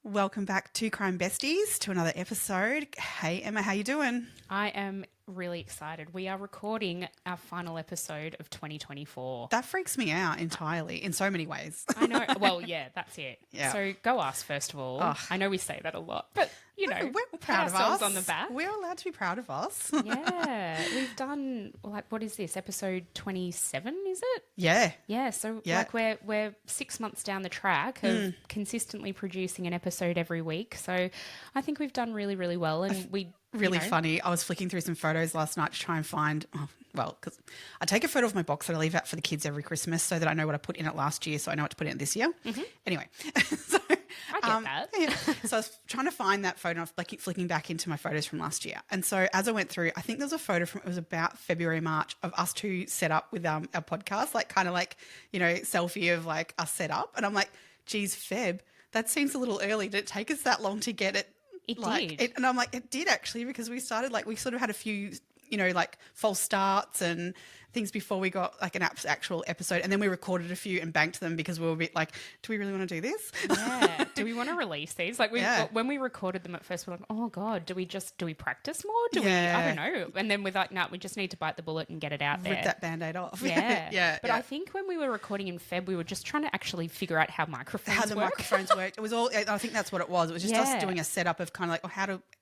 Welcome back to Crime Besties, to another episode. Hey, Emma, how you doing? I am really excited. We are recording our final episode of 2024. That freaks me out entirely in so many ways. I know. Well, yeah, that's it. Yeah. So go us, first of all. Ugh. I know we say that a lot, but, you know, We're proud of ourselves us. on the back. We're allowed to be proud of us. Yeah. We've done, like, what is this? Episode 27, is it? Yeah. Yeah. So, Yeah. like, we're 6 months down the track of consistently producing an episode every week. So I think we've done really, really well. And we... Really funny. I was flicking through some photos last night to try and find, because I take a photo of my box that I leave out for the kids every Christmas so that I know what I put in it last year, so I know what to put in it this year. Mm-hmm. Anyway, so I get that. Yeah. So I was trying to find that photo, and I was flicking back into my photos from last year. And so as I went through, I think there was a photo from, it was about February, March, of us two set up with our podcast, like kind of like, you know, selfie of like us set up. And I'm like, geez, Feb, that seems a little early. Did it take us that long to get it? It like, did. And I'm like, it did actually, because we started, like, we sort of had a few, you know, like false starts and things before we got like an actual episode. And then we recorded a few and banked them because we were a bit like, do we really want to do this? Yeah. Do we want to release these? Like, when we recorded them at first, we're like, oh God, do we practice more? Do we, I don't know. And then we're like, no, we just need to bite the bullet and get it out there. Rip that Band-Aid off. Yeah. Yeah. But I think when we were recording in Feb, we were just trying to actually figure out how microphones How the work. microphones worked. It was all, I think that's what it was. It was just us doing a setup of kind of like, oh,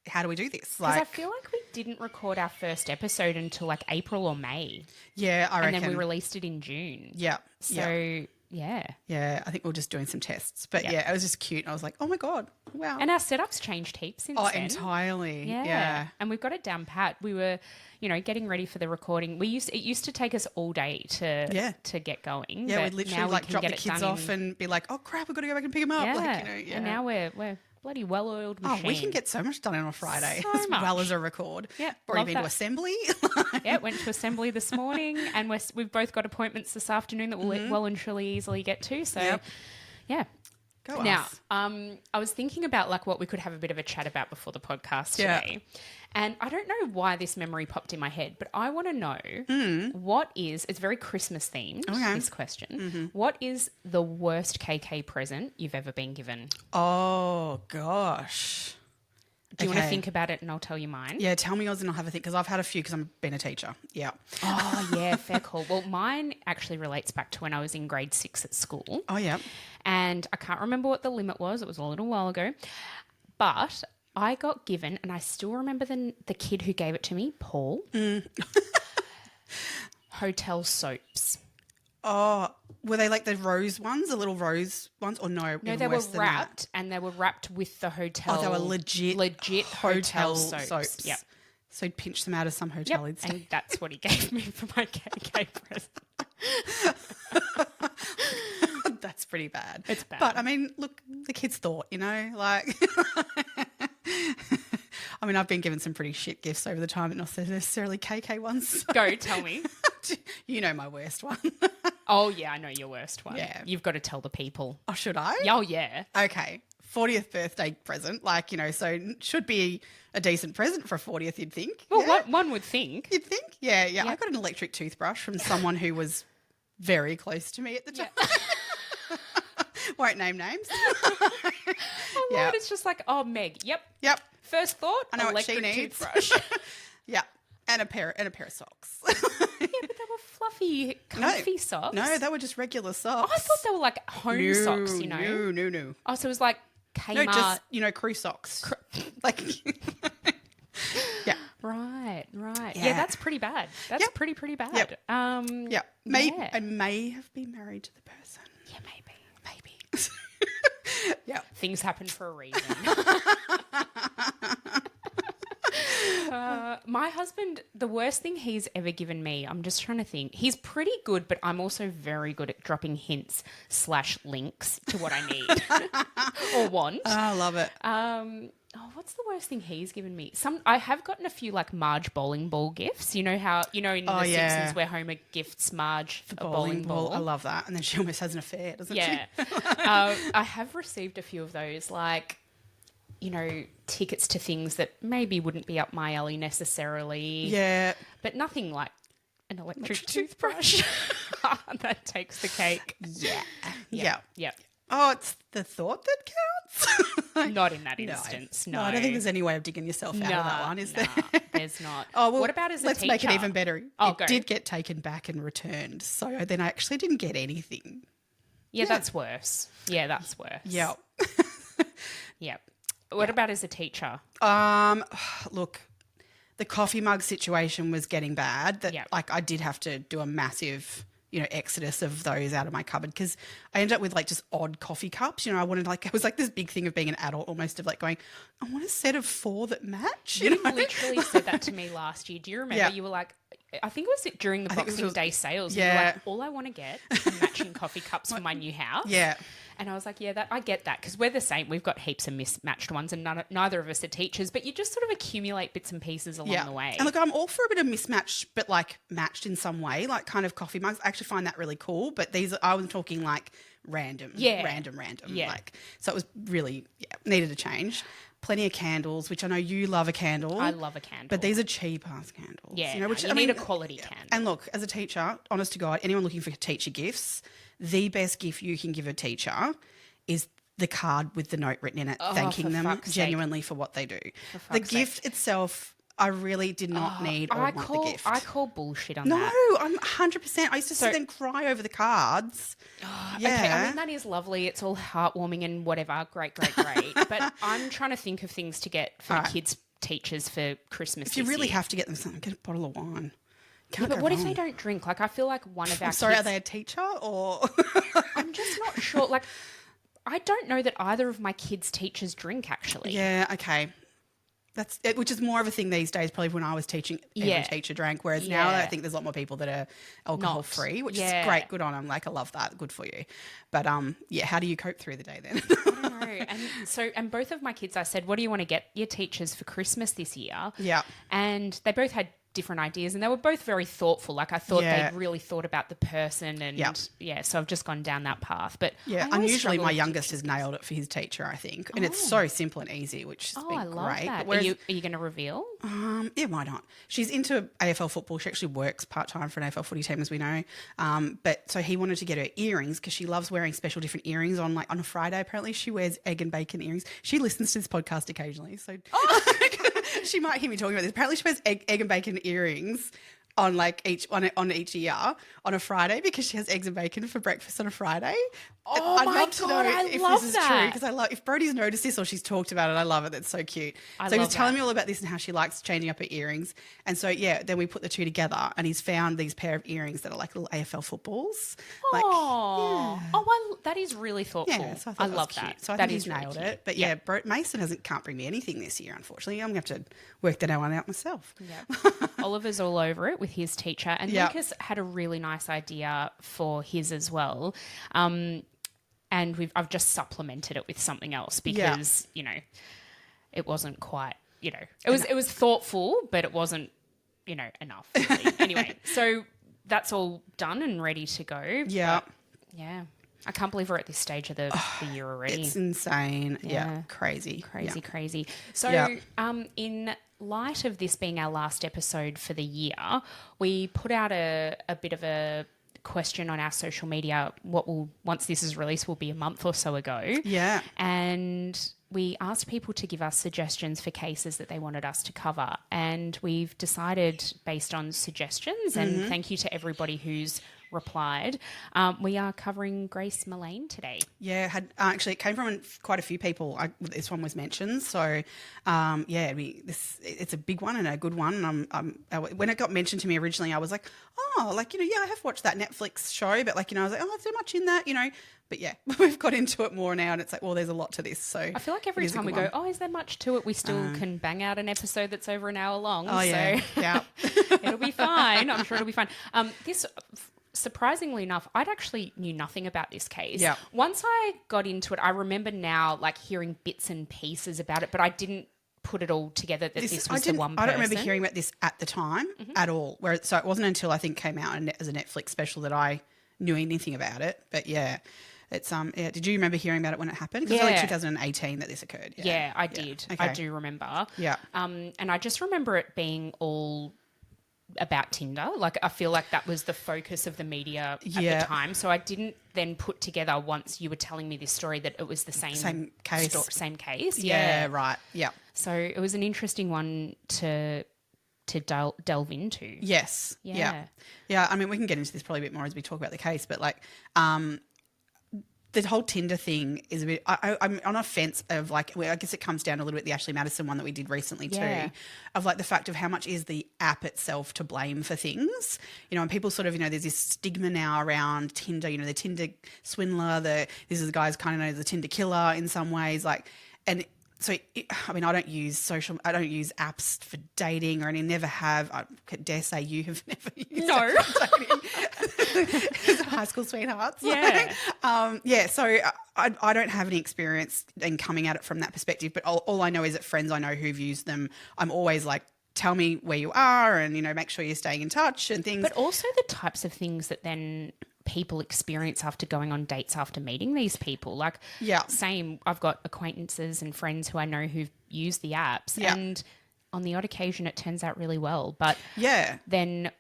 how do we do this? Because I feel like we didn't record our first episode until like April or May. Yeah, I reckon. And then we released it in June. Yeah. So, yeah. Yeah, I think we were just doing some tests. But yeah, it was just cute. I was like, oh my God, wow. And our setup's changed heaps since then. Entirely. Yeah. Yeah. And we've got it down pat. We were, you know, getting ready for the recording. It used to take us all day to get going. Yeah, but we'd literally now we like can drop get the it kids done off and be like, oh crap, we've got to go back and pick them up. Yeah. Like, you know, yeah. And now we're bloody well-oiled machine. Oh, we can get so much done on a Friday So as much. well as a record. Yeah, Or love even to that. assembly. Yeah, went to assembly this morning, and we've both got appointments this afternoon that we'll well and truly easily get to. So, Yep. yeah. Go Now, us. I was thinking about like what we could have a bit of a chat about before the podcast Yeah. today. And I don't know why this memory popped in my head, but I want to know what is, it's very Christmas themed, Okay. this question. What is the worst KK present you've ever been given? Oh, gosh. Do you want to Okay. think about it and I'll tell you mine? Yeah, tell me yours and I'll have a think because I've had a few because I've been a teacher. Yeah. Oh, yeah, fair call. Well, mine actually relates back to when I was in grade 6 at school. Oh, yeah. And I can't remember what the limit was. It was a little while ago. But I got given, and I still remember the kid who gave it to me, Paul, hotel soaps. Oh, were they like the rose ones, the little rose ones, or no? No, even they were worse than wrapped, and they were wrapped with the hotel. Oh, they were legit hotel soaps. Yep. So he'd pinch them out of some hotel Yep. instead. And that's what he gave me for my KK present. That's pretty bad. It's bad. But I mean, look, the kids thought, you know, like. I mean, I've been given some pretty shit gifts over the time, but not necessarily KK ones. So. Go, tell me. You know my worst one. Oh, yeah, I know your worst one. Yeah. You've got to tell the people. Oh, should I? Oh, yeah. Okay. 40th birthday present, like, you know, so should be a decent present for a 40th, you'd think. Well, yeah? one would think. You'd think? Yeah. Yep. I got an electric toothbrush from someone who was very close to me at the time. Won't name names. Oh, Yeah. Lord, it's just like, oh, Meg, yep. First thought, I know what electric she needs. toothbrush. Yeah. And a pair of socks. Yeah, but they were fluffy, comfy socks. No, they were just regular socks. Oh, I thought they were like home socks, you know. No. Oh, so it was like Kmart. No, just, you know, crew socks. Like, yeah. Right. Yeah. Yeah, that's pretty bad. That's Yep. pretty bad. Yep. Yeah. Yeah. I may have been married to the person. Yeah, maybe. Yeah. Things happen for a reason. My husband, the worst thing he's ever given me, I'm just trying to think. He's pretty good, but I'm also very good at dropping hints / links to what I need or want. Oh, I love it. What's the worst thing he's given me? I have gotten a few like Marge bowling ball gifts. You know how, you know, in The Simpsons where Homer gifts Marge a bowling ball. I love that. And then she almost has an affair, doesn't Yeah. she? I have received a few of those, like, you know, tickets to things that maybe wouldn't be up my alley necessarily. Yeah. But nothing like an electric toothbrush. That takes the cake. Yeah. Yep. Oh, it's the thought that counts. Not in that instance. No, I don't think there's any way of digging yourself out of that one, is there? There's not. Oh, well, what about as a let's teacher? make it even better. Oh, It did get taken back and returned. So then I actually didn't get anything. Yeah, that's worse. Yeah, that's worse. Yeah. Yep. What about as a teacher? Look, the coffee mug situation was getting bad. That Yep. like I did have to do a massive, exodus of those out of my cupboard because I ended up with like just odd coffee cups. I wanted it was like this big thing of being an adult almost of like going, I want a set of 4 that match. You literally said that to me last year. Do you remember? Yeah. You were like, I think it was during the Boxing Day sales. Yeah. You were like, all I want to get are matching coffee cups for my new house. Yeah. And I was like, yeah, I get that because we're the same. We've got heaps of mismatched ones and neither of us are teachers, but you just sort of accumulate bits and pieces along the way. And look, I'm all for a bit of mismatch, but like matched in some way, like kind of coffee mugs. I actually find that really cool, but I was talking like random. Yeah. Like, so it was really, needed a change. Plenty of candles, which I know you love a candle. I love a candle. But these are cheap ass candles. Yeah, which you need a quality candle. And look, as a teacher, honest to God, anyone looking for teacher gifts, the best gift you can give a teacher is the card with the note written in it, thanking them genuinely for what they do. The gift itself, I really did not need or want the gift. I call bullshit on No, that. I'm 100%. I used to sit and cry over the cards. Okay, I mean, that is lovely. It's all heartwarming and whatever. Great. But I'm trying to think of things to get for the kids' teachers for Christmas If you really have to get them something, get a bottle of wine. Yeah, but what if they don't drink? Like, I feel like one of our Sorry, kids... are they a teacher or... I'm just not sure. Like, I don't know that either of my kids' teachers drink, actually. Yeah, okay. That's it, which is more of a thing these days. Probably when I was teaching, every teacher drank. Whereas now I think there's a lot more people that are alcohol free, which is great. Good on them. Like, I love that. Good for you. But how do you cope through the day then? I don't know. And both of my kids, I said, what do you want to get your teachers for Christmas this year? Yeah. And they both had different ideas and they were both very thoughtful. Like, I thought they really thought about the person and so I've just gone down that path. But unusually my youngest has nailed it for his teacher, I think. And it's so simple and easy, which has been I love great. that. Whereas, are you going to reveal? Yeah, why not? She's into AFL football. She actually works part-time for an AFL footy team, as we know. But so he wanted to get her earrings because she loves wearing special different earrings on a Friday. Apparently she wears egg and bacon earrings. She listens to this podcast occasionally. So she might hear me talking about this. Apparently she wears egg and bacon earrings on each year on a Friday because she has eggs and bacon for breakfast on a Friday. Oh, I'd my love to God, know I if love this is that. true because I love if Brodie's noticed this or she's talked about it. I love it. That's so cute. So he was telling me all about this and how she likes changing up her earrings. And so then we put the two together and he's found these pair of earrings that are like little AFL footballs. That is really thoughtful. Yeah, so I that love was cute. that. So I that think he's is really nailed cute. it. But Mason can't bring me anything this year, unfortunately. I'm going to have to work that one out myself. Yeah. Oliver's all over it with his teacher. And Lucas had a really nice idea for his as well. And I've just supplemented it with something else because, it wasn't quite, it was thoughtful, but it wasn't, enough. Really. Anyway, so that's all done and ready to go. Yeah. But, yeah. I can't believe we're at this stage of the year already. It's insane. Yeah. Crazy. Crazy. So in light of this being our last episode for the year, we put out a bit of a question on our social media. Once this is released, will be a month or so ago. Yeah. And we asked people to give us suggestions for cases that they wanted us to cover. And we've decided based on suggestions, and thank you to everybody who's replied, we are covering Grace Mullane today. Yeah, actually it came from quite a few people. This one was mentioned, so it's a big one and a good one. And when it got mentioned to me originally, I was like, I have watched that Netflix show, but I was like, is there much in that, But yeah, we've got into it more now, and it's like, well, there's a lot to this. So I feel like every time we go, is there much to it? We still can bang out an episode that's over an hour long. Oh yeah, yeah. It'll be fine. I'm sure it'll be fine. Surprisingly enough, I'd actually knew nothing about this case. Yeah. Once I got into it, I remember now hearing bits and pieces about it, but I didn't put it all together that this was the one person. I don't remember hearing about this at the time at all. So it wasn't until I think it came out as a Netflix special that I knew anything about it. But yeah, it's Did you remember hearing about it when it happened? Because it was 2018 that this occurred. Yeah, I did. Okay. I do remember. Yeah. And I just remember it being all about Tinder. Like, I feel like that was the focus of the media at the time. So I didn't then put together, once you were telling me this story, that it was the same case. Same case. Yeah, right. Yeah. So it was an interesting one to delve into. Yes. Yeah. I mean, we can get into this probably a bit more as we talk about the case, but like, the whole Tinder thing is a bit. I'm on a fence of like. Well, I guess it comes down a little bit the Ashley Madison one that we did recently too, of like the fact of how much is the app itself to blame for things. You know, and people sort of, you know, there's this stigma now around Tinder. You know, the Tinder swindler. This is the guy's kind of known as the Tinder killer in some ways. Like, and so I mean, I don't use apps for dating, or any. Never have. I dare say you have never used. No. Apps for dating. High school sweethearts. Yeah. So I don't have any experience in coming at it from that perspective, but all I know is that friends I know who've used them, I'm always like, tell me where you are and, you know, make sure you're staying in touch and things. But also the types of things that then people experience after going on dates after meeting these people. Like, same, I've got acquaintances and friends who I know who've used the apps and on the odd occasion it turns out really well. But then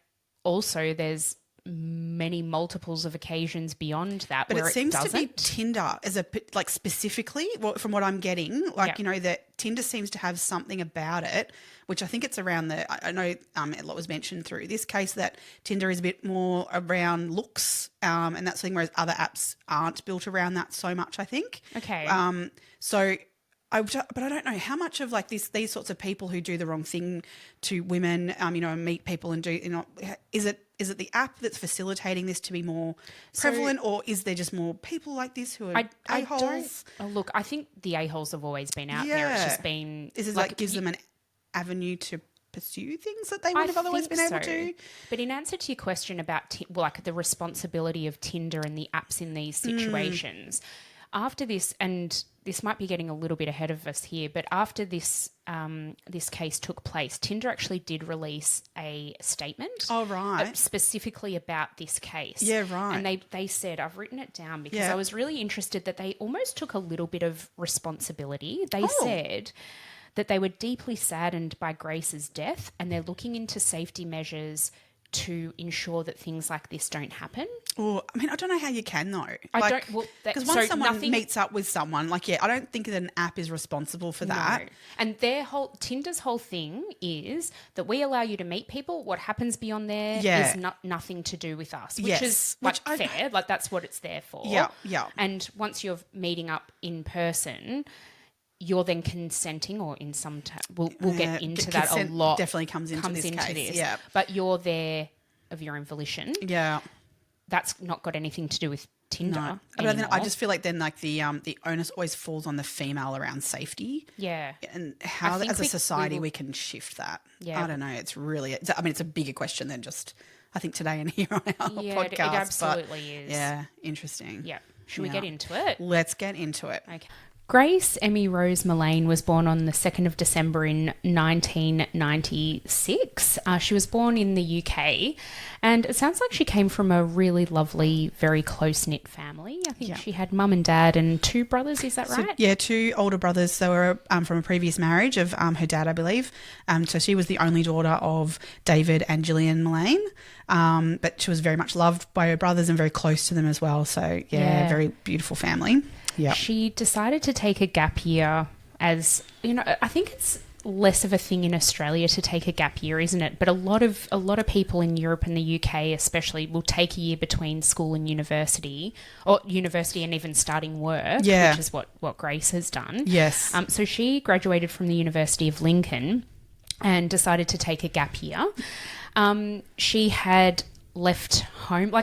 also there's many multiples of occasions beyond that, but where it seems to be Tinder as a, like, specifically from what I'm getting, like, you know, that Tinder seems to have something about it, which I think it's around I know a lot was mentioned through this case that Tinder is a bit more around looks, and that's something, whereas other apps aren't built around that so much, I think. Okay. But I don't know how much of like these sorts of people who do the wrong thing to women, you know, and meet people and do, you know, is it the app that's facilitating this to be more prevalent, or is there just more people like this who are a-holes? Look, I think the a-holes have always been out there. It's just been... This is like gives them an avenue to pursue things that they would have otherwise been able to. But in answer to your question about like the responsibility of Tinder and the apps in these situations... After this, and this might be getting a little bit ahead of us here, but after this this case took place, Tinder actually did release a statement. Oh, right. Specifically about this case. Yeah, right. And they said, I've written it down because I was really interested that they almost took a little bit of responsibility. They said that they were deeply saddened by Grace's death and they're looking into safety measures to ensure that things like this don't happen. Oh, I mean, I don't know how you can though. Because once someone meets up with someone, like, I don't think that an app is responsible for that. No. And Tinder's whole thing is that we allow you to meet people. What happens beyond there is nothing to do with us, which is fair. Like, that's what it's there for. Yeah. And once you're meeting up in person, you're then consenting, or in some we'll get into that a lot. Definitely comes into this case. Yeah, but you're there of your own volition. Yeah, that's not got anything to do with Tinder. No. But then I just feel like then like the onus always falls on the female around safety. Yeah, and how as a society we can shift that. Yeah, I don't know. It's really. It's a bigger question than just I think today and here on our podcast. It absolutely is. Yeah, interesting. Yeah, should we get into it? Let's get into it. Okay. Grace Emmy Rose Mullane was born on the 2nd of December in 1996. She was born in the UK, and it sounds like she came from a really lovely, very close-knit family. I think she had mum and dad and 2 brothers, is that right? Yeah, 2 older brothers. They were from a previous marriage of her dad, I believe. So she was the only daughter of David and Gillian Millane, but she was very much loved by her brothers and very close to them as well. So, very beautiful family. Yeah. She decided to take a gap year as, you know, I think it's less of a thing in Australia to take a gap year, isn't it? But a lot of people in Europe and the UK especially will take a year between school and university, or university and even starting work, which is what Grace has done. Yes. So she graduated from the University of Lincoln and decided to take a gap year. She had left home,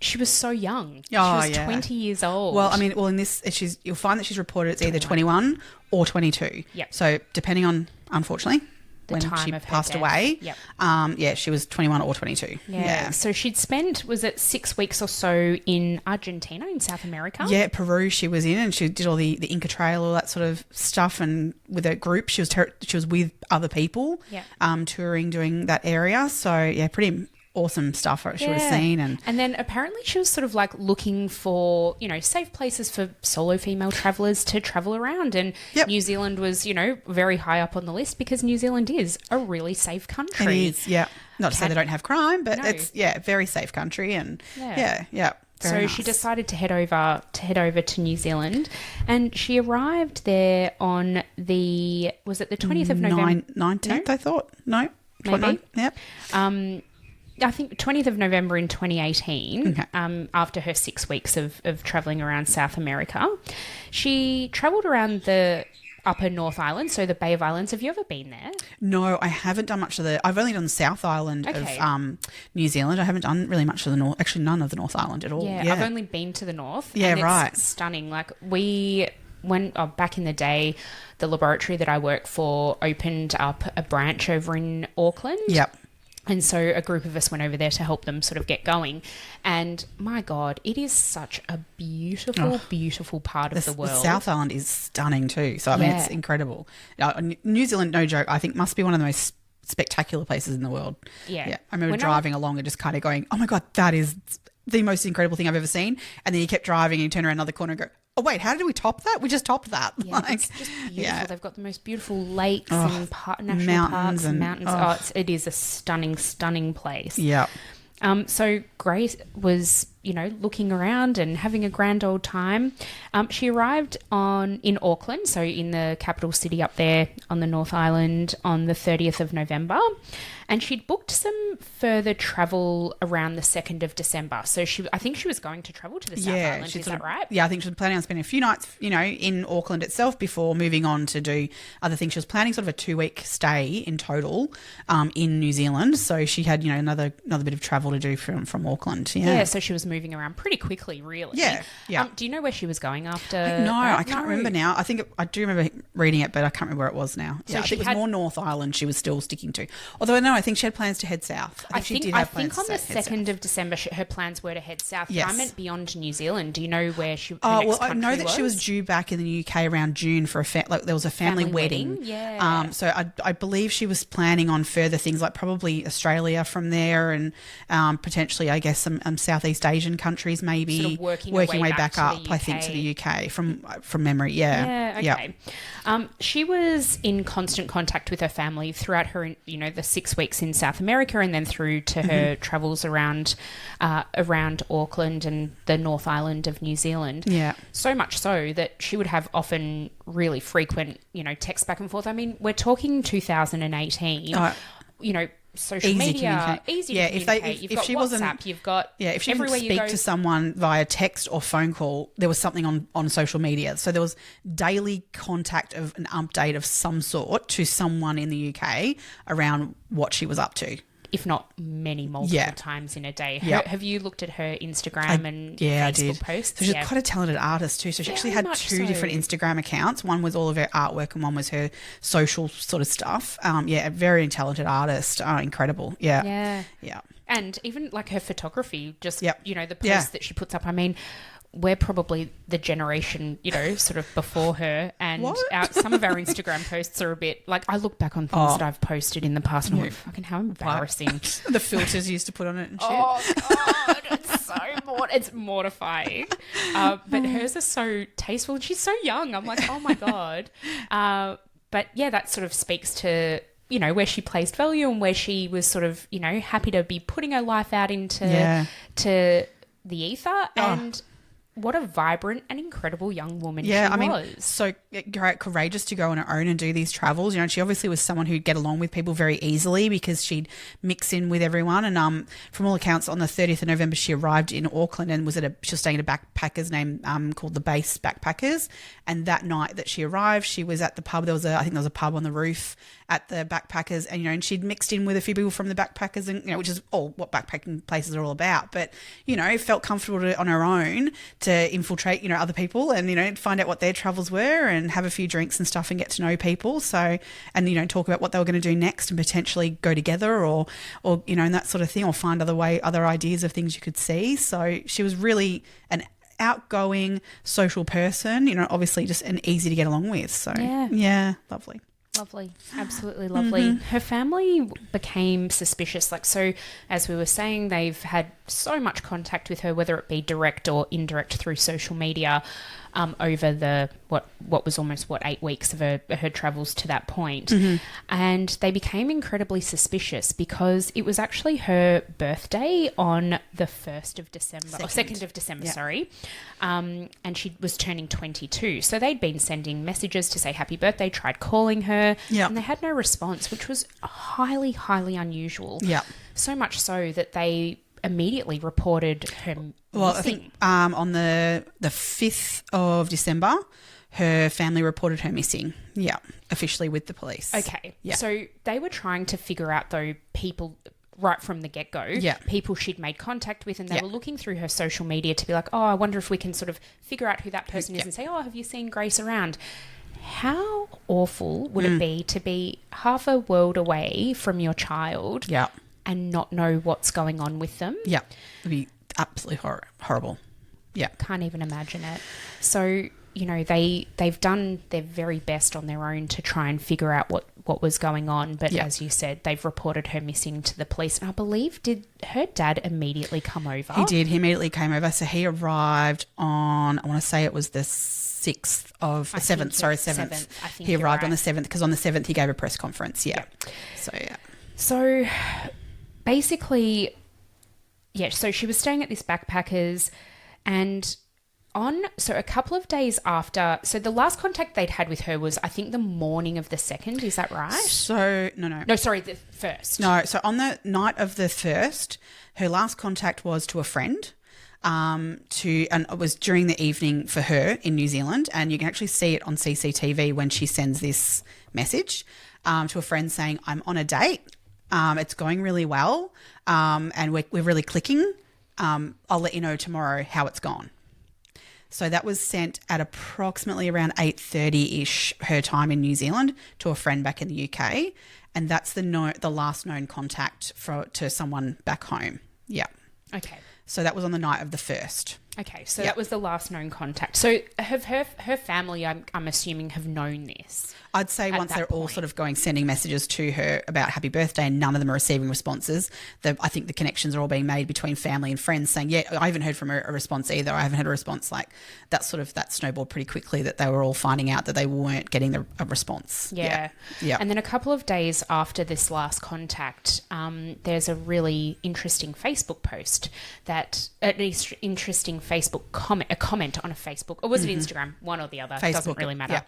she was so young. She was 20 years old. Well, I mean, in this, you'll find that she's reported it's either 21 or 22. Yep. So depending on, unfortunately, when she passed away, she was 21 or 22. Yeah. So she'd spent, was it 6 weeks or so in Argentina, in South America? Yeah, Peru she was in, and she did all the Inca Trail, all that sort of stuff, and with a group, she was with other people, touring, doing that area. So, yeah, pretty awesome stuff she would have seen. And then apparently she was sort of like looking for, safe places for solo female travellers to travel around. And New Zealand was, very high up on the list because New Zealand is a really safe country. It is, yeah. Not to say they don't have crime, but it's, very safe country. And so she decided to head over to New Zealand, and she arrived there on was it the 20th of November? 19th, I thought. No, maybe. Yep. I think 20th of November in 2018, after her 6 weeks of travelling around South America. She travelled around the upper North Island, so the Bay of Islands. Have you ever been there? No, I haven't done much of I've only done the South Island of New Zealand. I haven't done really much of the North, actually none of the North Island at all. Yeah, I've only been to the North. Yeah, and right. It's stunning. Like back in the day, the laboratory that I worked for opened up a branch over in Auckland. Yep. And so a group of us went over there to help them sort of get going. And my God, it is such a beautiful, beautiful part of the world. The South Island is stunning too. So, I mean, it's incredible. New Zealand, no joke, I think must be one of the most spectacular places in the world. Yeah. I remember driving along and just kind of going, oh my God, that is the most incredible thing I've ever seen. And then you kept driving and you turn around another corner and go, oh, wait, how did we top that? We just topped that. Yeah, it's just beautiful. Yeah. They've got the most beautiful lakes and national parks and mountains. It is a stunning, stunning place. Yeah. So Grace was, looking around and having a grand old time. She arrived in Auckland, so in the capital city up there on the North Island, on the 30th of November. And she'd booked some further travel around the 2nd of December. So I think she was going to travel to the South Island, is that right? Yeah, I think she was planning on spending a few nights, in Auckland itself before moving on to do other things. She was planning sort of a 2-week stay in total in New Zealand. So she had, another bit of travel to do from Auckland. Yeah, so she was moving around pretty quickly, really. Yeah. Do you know where she was going after? No, I can't remember now. I do remember reading it, but I can't remember where it was now. So I think it was more North Island she was still sticking to. Although, no, I think she had plans to head south. I think on the 2nd of December, her plans were to head south. Yes. I meant beyond New Zealand. Do you know where she I know that she was due back in the UK around June for there was a family wedding. Yeah. So I believe she was planning on further things like probably Australia from there and potentially, I guess, some Southeast Asian countries maybe. Sort of working way back up, I think, to the UK from memory. Yeah. Yeah, okay. She was in constant contact with her family throughout her, the 6 weeks in South America and then through to her travels around Auckland and the North Island of New Zealand. Yeah. So much so that she would have often really frequent, texts back and forth. I mean, we're talking 2018, social media, easy to communicate. You've got WhatsApp, you've got if she didn't speak to someone via text or phone call, there was something on social media. So there was daily contact of an update of some sort to someone in the UK around what she was up to. If not multiple times in a day. Have you looked at her Instagram and Facebook posts? So she's quite a talented artist too. So she actually had two different Instagram accounts. One was all of her artwork and one was her social sort of stuff. A very talented artist. Incredible. Yeah. And even like her photography, just, the posts that she puts up. I mean, we're probably the generation, sort of before her, and some of our Instagram posts are a bit like, I look back on things that I've posted in the past and I'm like, fucking how embarrassing. The filters you used to put on it and shit. Oh God, it's mortifying. But hers are so tasteful and she's so young. I'm like, oh my God. But yeah, that sort of speaks to, where she placed value and where she was sort of, happy to be putting her life out into to the ether. And what a vibrant and incredible young woman she was. So courageous to go on her own and do these travels. She obviously was someone who'd get along with people very easily because she'd mix in with everyone. And from all accounts, on the 30th of November, she arrived in Auckland and she was staying at a backpackers named called the Base Backpackers. And that night that she arrived, she was at the pub. I think there was a pub on the roof at the backpackers, and and she'd mixed in with a few people from the backpackers, and which is all what backpacking places are all about. But felt comfortable on her own to infiltrate other people and find out what their travels were and have a few drinks and stuff and get to know people. So and talk about what they were going to do next and potentially go together or and that sort of thing, or find other ideas of things you could see. So she was really an outgoing social person, obviously just an easy to get along with. So yeah, lovely. Lovely. Absolutely lovely. Her family became suspicious. Like, so as we were saying, they've had so much contact with her, whether it be direct or indirect through social media, over the what was almost 8 weeks of her travels to that point. And they became incredibly suspicious because it was actually her birthday on the 1st of December, or 2nd of December, sorry. And she was turning 22. So they'd been sending messages to say happy birthday, tried calling her, and they had no response, which was highly, highly unusual. Yeah. So much so that they immediately reported her missing. Well, I think on the 5th of December, her family reported her missing. Yeah, officially with the police. Okay. Yeah. So they were trying to figure out, though, people right from the get-go, people she'd made contact with, and they were looking through her social media to be like, oh, I wonder if we can sort of figure out who that person is and say, oh, have you seen Grace around? How awful would it be to be half a world away from your child and not know what's going on with them? Yeah, it'd be absolutely horrible. Yeah. Can't even imagine it. So, you know, they've done their very best on their own to try and figure out what was going on. But as you said, they've reported her missing to the police. And I believe, did her dad immediately come over? He did. He immediately came over. So he arrived on, I want to say it was the 7th. I think he arrived on the 7th because on the 7th he gave a press conference. Yeah. So basically, so she was staying at this backpackers, and so a couple of days after, so the last contact they'd had with her was, I think, the morning of the 2nd. Is that right? So, no. No, sorry, the 1st. No, so on the night of the 1st, her last contact was to a friend, and it was during the evening for her in New Zealand, and you can actually see it on CCTV when she sends this message to a friend saying, I'm on a date, it's going really well, and we're really clicking, I'll let you know tomorrow how it's gone. So that was sent at approximately around 8:30-ish her time in New Zealand to a friend back in the UK, and that's the last known contact to someone back home. Yeah. Okay. So that was on the night of the 1st. Okay, so that was the last known contact. So have her family, I'm assuming, have known this? I'd say once they're all sort of sending messages to her about happy birthday and none of them are receiving responses, I think the connections are all being made between family and friends saying, I haven't heard from her a response either. I haven't had a response. Like that snowballed pretty quickly that they were all finding out that they weren't getting a response. Yeah. And then a couple of days after this last contact, there's a really interesting Facebook post a comment on a Facebook, or was it Instagram? One or the other. Facebook, doesn't really matter.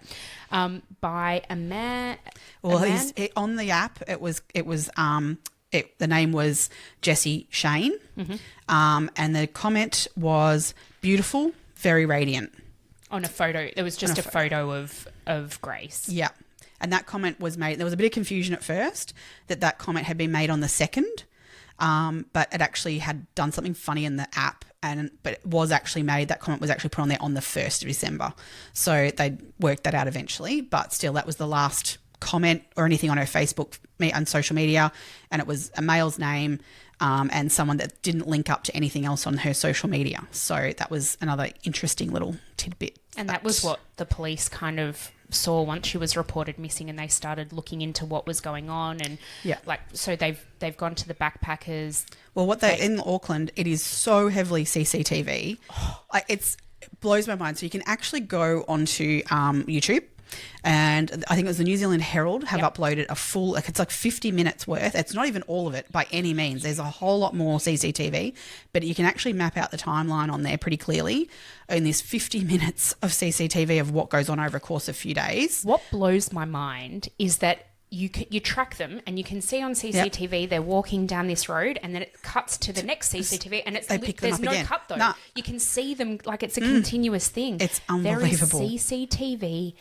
By a man. Well, on the app, the name was Jesse Shane, and the comment was beautiful, very radiant. On a photo, there was just a photo of Grace. Yeah, and that comment was made. There was a bit of confusion at first that comment had been made on the 2nd. But it actually had done something funny in the app, but it was actually made. That comment was actually put on there on the 1st of December. So they worked that out eventually, but still, that was the last comment or anything on her Facebook and social media, and it was a male's name and someone that didn't link up to anything else on her social media. So that was another interesting little tidbit. And that was what the police kind of saw once she was reported missing, and they started looking into what was going on. And so they've gone to the backpackers. Well, in Auckland, it is so heavily CCTV. It blows my mind. So you can actually go onto YouTube, and I think it was the New Zealand Herald have uploaded a full, it's like 50 minutes worth. It's not even all of it by any means. There's a whole lot more CCTV, but you can actually map out the timeline on there pretty clearly in this 50 minutes of CCTV of what goes on over a course of a few days. What blows my mind is that you track them and you can see on CCTV they're walking down this road, and then it cuts to the next CCTV and there's no cut though. Nah. You can see them like it's a continuous thing. It's unbelievable. There is CCTV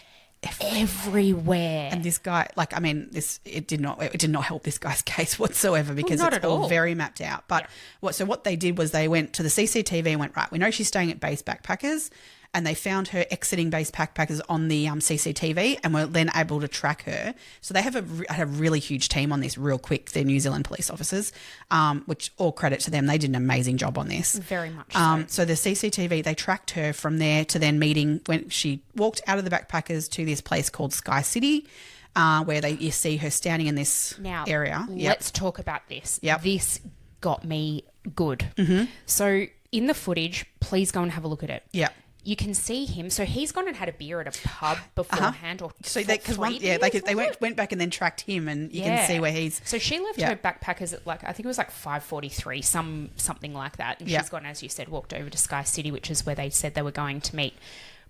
everywhere. And this guy, it did not help this guy's case whatsoever because it's all very mapped out. But what they did was they went to the CCTV and went, right, we know she's staying at base backpackers, and they found her exiting base backpackers on the CCTV, and were then able to track her. So they have a really huge team on this real quick. They're New Zealand police officers, which all credit to them. They did an amazing job on this. Very much so. So the CCTV, they tracked her from there to then meeting when she walked out of the backpackers to this place called Sky City. where you see her standing in this area. Let's talk about this. Yep. This got me good. Mm-hmm. So in the footage, please go and have a look at it. Yeah. You can see him. So he's gone and had a beer at a pub beforehand, or so they went back and then tracked him, and you can see where he's. So she left her backpackers at I think it was 5:43, something like that, and she's gone, as you said, walked over to Sky City, which is where they said they were going to meet.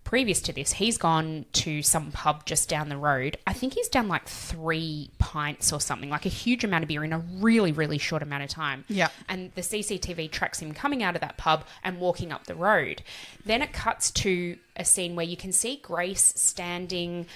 Previous to this, he's gone to some pub just down the road. I think he's done 3 pints or something, a huge amount of beer in a really, really short amount of time. Yeah. And the CCTV tracks him coming out of that pub and walking up the road. Then it cuts to a scene where you can see Grace standing,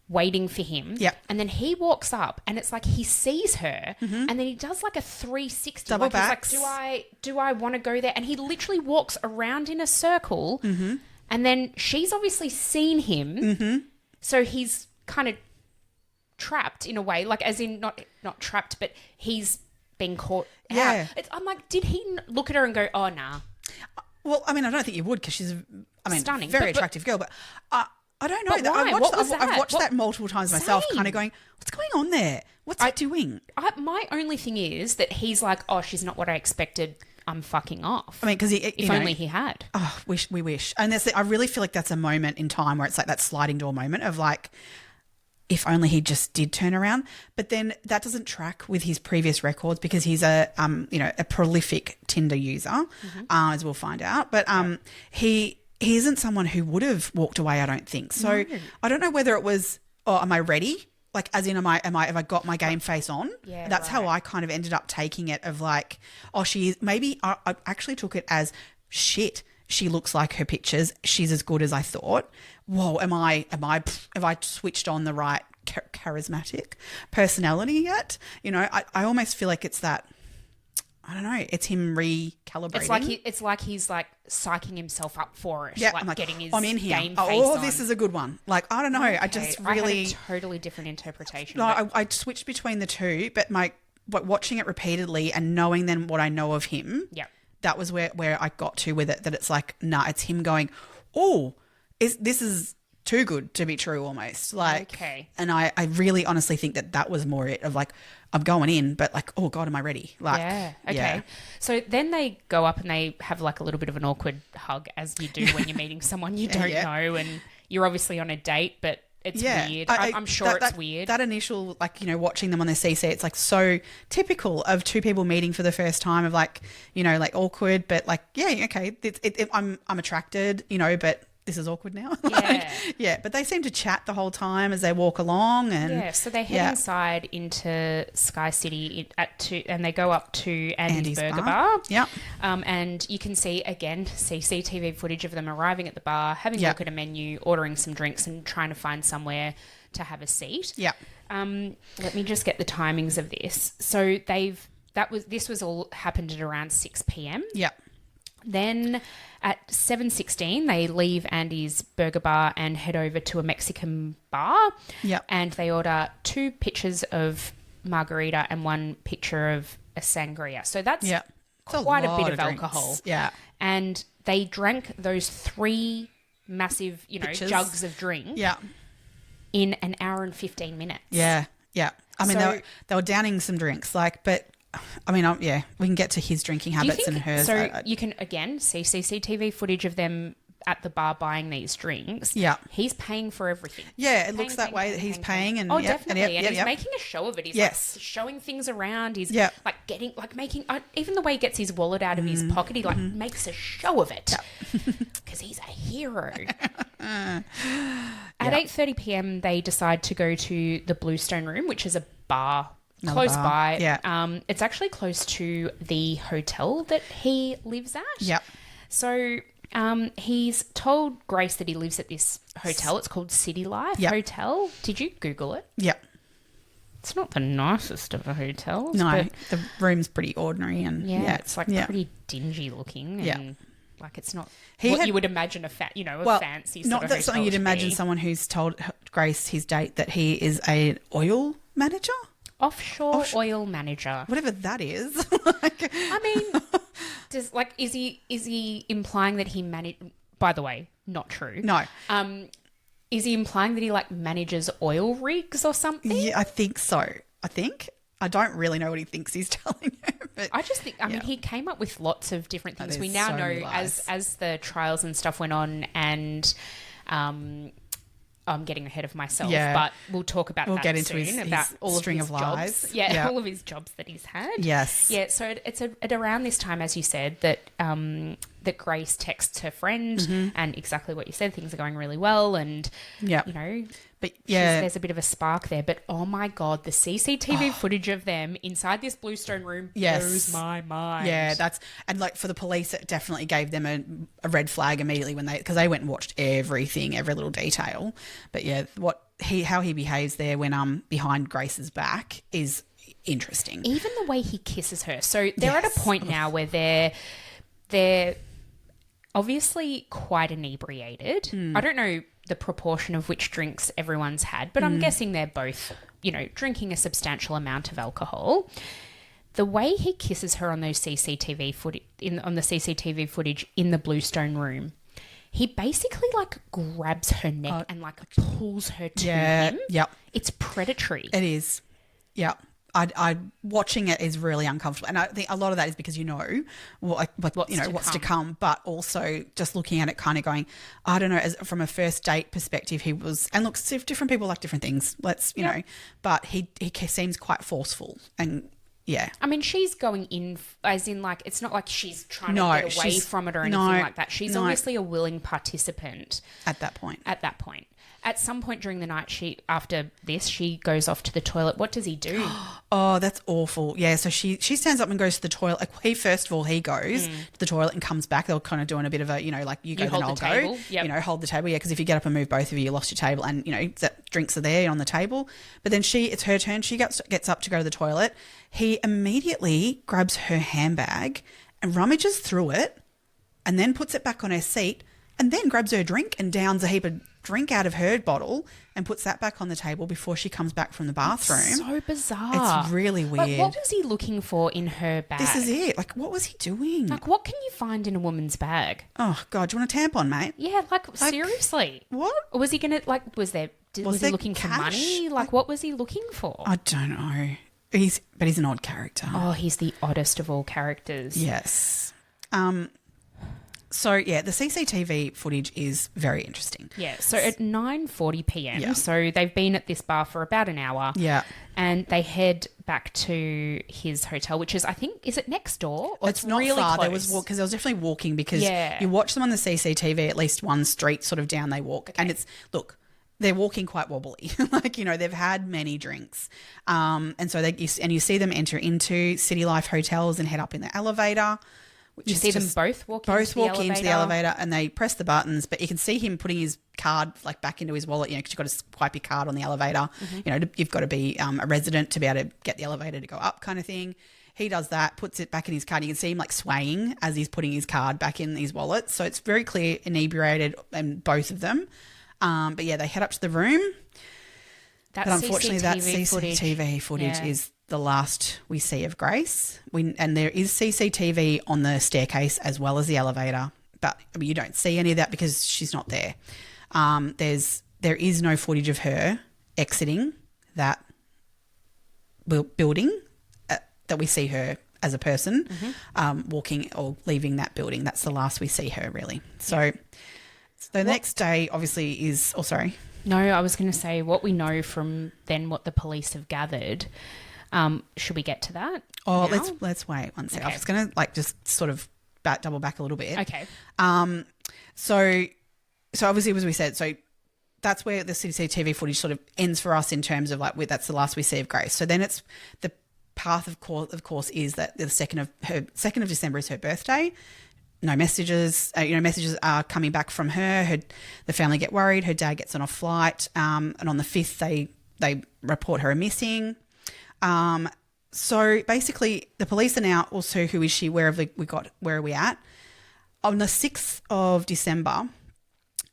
waiting for him. Yeah. And then he walks up and it's he sees her, and then he does a 360. Double backs. He's do I want to go there? And he literally walks around in a circle. Mm-hmm. And then she's obviously seen him, mm-hmm. so he's kind of trapped in a way, as in not trapped, but he's been caught out. I'm did he look at her and go, oh, nah? Well, I don't think you would, because she's, stunning, very attractive girl, but I don't know. But why? I've watched that multiple times myself, kind of going, what's going on there? What's he doing? My only thing is that he's oh, she's not what I expected. I'm fucking off. Because if only he had. Oh, we wish. And I really feel like that's a moment in time where it's that sliding door moment of if only he just did turn around. But then that doesn't track with his previous records, because he's a prolific Tinder user, mm-hmm. As we'll find out. But he isn't someone who would have walked away, I don't think. So no. I don't know whether it was, am I ready? As in, have I got my game face on? Yeah, that's how I kind of ended up taking it, of she is, maybe I actually took it as, shit, she looks like her pictures. She's as good as I thought. Whoa, have I switched on the right charismatic personality yet? I almost feel like it's that, I don't know, it's him recalibrating. It's he's psyching himself up for it. Yeah, getting his I'm in here. game face on. This is a good one. I don't know. Okay. I just really... I had a totally different interpretation. No, I switched between the two, but watching it repeatedly and knowing then what I know of him, that was where I got to with it, that it's it's him going, oh, this is too good to be true almost. Okay. And I really honestly think that was more it of I'm going in, but oh God, am I ready? Yeah. Okay. Yeah. So then they go up and they have a little bit of an awkward hug, as you do when you're meeting someone you don't know, and you're obviously on a date, but it's weird. I'm sure it's weird. That initial, watching them on the CC, it's so typical of two people meeting for the first time of awkward, but okay, I'm attracted, but this is awkward now. Yeah. But they seem to chat the whole time as they walk along. And so they head inside into Sky City and they go up to Andy's Burger Bar. Yeah. And you can see, again, CCTV footage of them arriving at the bar, having a look at a menu, ordering some drinks and trying to find somewhere to have a seat. Yeah. Let me just get the timings of this. So this was all happened at around 6 p.m. Yeah. Then at 7:16, they leave Andy's Burger Bar and head over to a Mexican bar. Yeah. And they order 2 pitchers of margarita and 1 pitcher of a sangria. So that's quite a bit of alcohol. Yeah. And they drank those 3 massive, pitchers. Jugs of drink. Yeah. In an hour and 15 minutes. Yeah. Yeah. They were downing some drinks, but... we can get to his drinking habits and hers. So you can, again, see CCTV footage of them at the bar buying these drinks. Yeah. He's paying for everything. Yeah, it looks that way that he's paying. And definitely. And he's making a show of it. He's showing things around. He's getting, making, even the way he gets his wallet out of his pocket, he makes a show of it. Because he's a hero. At 8:30 p.m, they decide to go to the Bluestone Room, which is a bar close by. Yeah. It's actually close to the hotel that he lives at. Yeah. So he's told Grace that he lives at this hotel. It's called City Life Hotel. Did you Google it? Yeah. It's not the nicest of the hotels. No, but the room's pretty ordinary and it's pretty dingy looking. And it's not you would imagine a fancy sort not of that something you'd imagine someone who's told Grace, his date, that he is an oil manager. Offshore oil manager, whatever that is. Is he implying that he managed? By the way, not true. No. Is he implying that he like manages oil rigs or something? Yeah, I think so. I don't really know what he thinks he's telling her. But I just think, I mean, he came up with lots of different things. We now know as the trials and stuff went on, and I'm getting ahead of myself, but we'll talk about that get into soon, his about all string of his of lies. jobs. Yeah, all of his jobs that he's had. Yes. Yeah, so it's at around this time, as you said, that that Grace texts her friend, and exactly what you said, things are going really well, and, you know, but there's a bit of a spark there. But, oh, my God, the CCTV footage of them inside this bluestone room blows my mind. Yeah, and like for the police, it definitely gave them a red flag immediately because they went and watched everything, every little detail. But, yeah, how he behaves there when behind Grace's back is interesting. Even the way he kisses her. So they're at a point now where they're obviously quite inebriated. I don't know the proportion of which drinks everyone's had, but I'm guessing they're both, you know, drinking a substantial amount of alcohol. The way he kisses her on those CCTV footage on the CCTV footage in the bluestone room, he basically like grabs her neck and like pulls her to him. Yep. It's predatory. It is. Yep. I watching it is really uncomfortable, and I think a lot of that is because what's to come, but also just looking at it, kind of going, I don't know, from a first date perspective, he was, and look, different people like different things. You know, but he seems quite forceful, and yeah. I mean, she's going in as in like it's not like she's trying to get away from it or anything like that. She's obviously a willing participant at that point. At some point during the night, after this, she goes off to the toilet. What does he do? Oh, that's awful. Yeah, so she stands up and goes to the toilet. Like first of all, he goes to the toilet and comes back. They're kind of doing a bit of a, you know, like you go, then I'll go. Yep. You know, hold the table. Yeah, because if you get up and move both of you, you lost your table, and you know drinks are there on the table. But then it's her turn. She gets up to go to the toilet. He immediately grabs her handbag and rummages through it, and then puts it back on her seat, and then grabs her drink and downs a heap of drink out of her bottle and puts that back on the table before she comes back from the bathroom. It's so bizarre. It's really weird. Like, what was he looking for in her bag? This is it. Like, what was he doing? Like, what can you find in a woman's bag? Oh, God, do you want a tampon, mate? Yeah, like seriously. What? Or was he going to, like, was he looking for money? Like, what was he looking for? I don't know. But he's an odd character. Oh, he's the oddest of all characters. Yes. So, yeah, the CCTV footage is very interesting. Yeah, so at 9:40 p.m, so they've been at this bar for about an hour. Yeah. And they head back to his hotel, which is, I think, is it next door? Or it's not really far. close? Because there was definitely walking, because you watch them on the CCTV, at least one street sort of down they walk. Okay. And they're walking quite wobbly. Like, you know, they've had many drinks. And so you see them enter into City Life hotels and head up in the elevator. You see them both walk into the elevator, and they press the buttons, but you can see him putting his card like back into his wallet, you know, because you've got to swipe your card on the elevator. You know, you've got to be a resident to be able to get the elevator to go up, kind of thing. He does that, puts it back in his card. You can see him like swaying as he's putting his card back in his wallet. So it's very clear inebriated, and both of them. But yeah, they head up to the room. But unfortunately, that CCTV footage is the last we see of Grace. And there is CCTV on the staircase as well as the elevator, but you don't see any of that because she's not there. There is no footage of her exiting that building that we see her as a person walking or leaving that building. That's the last we see her, really. So the next day obviously is... Oh, sorry. No, I was going to say what we know from then what the police have gathered. Should we get to that? Oh, now? let's wait one second. Okay. I was going to just sort of double back a little bit. Okay. So obviously, as we said, so that's where the CCTV footage sort of ends for us in terms of that's the last we see of Grace. So then it's the path of course is that the 2nd of December is her birthday. No messages, messages are coming back from her. The family get worried. Her dad gets on a flight, and on the 5th they report her missing. So basically, the police are now also, who is she? Where are we at? On the 6th of December,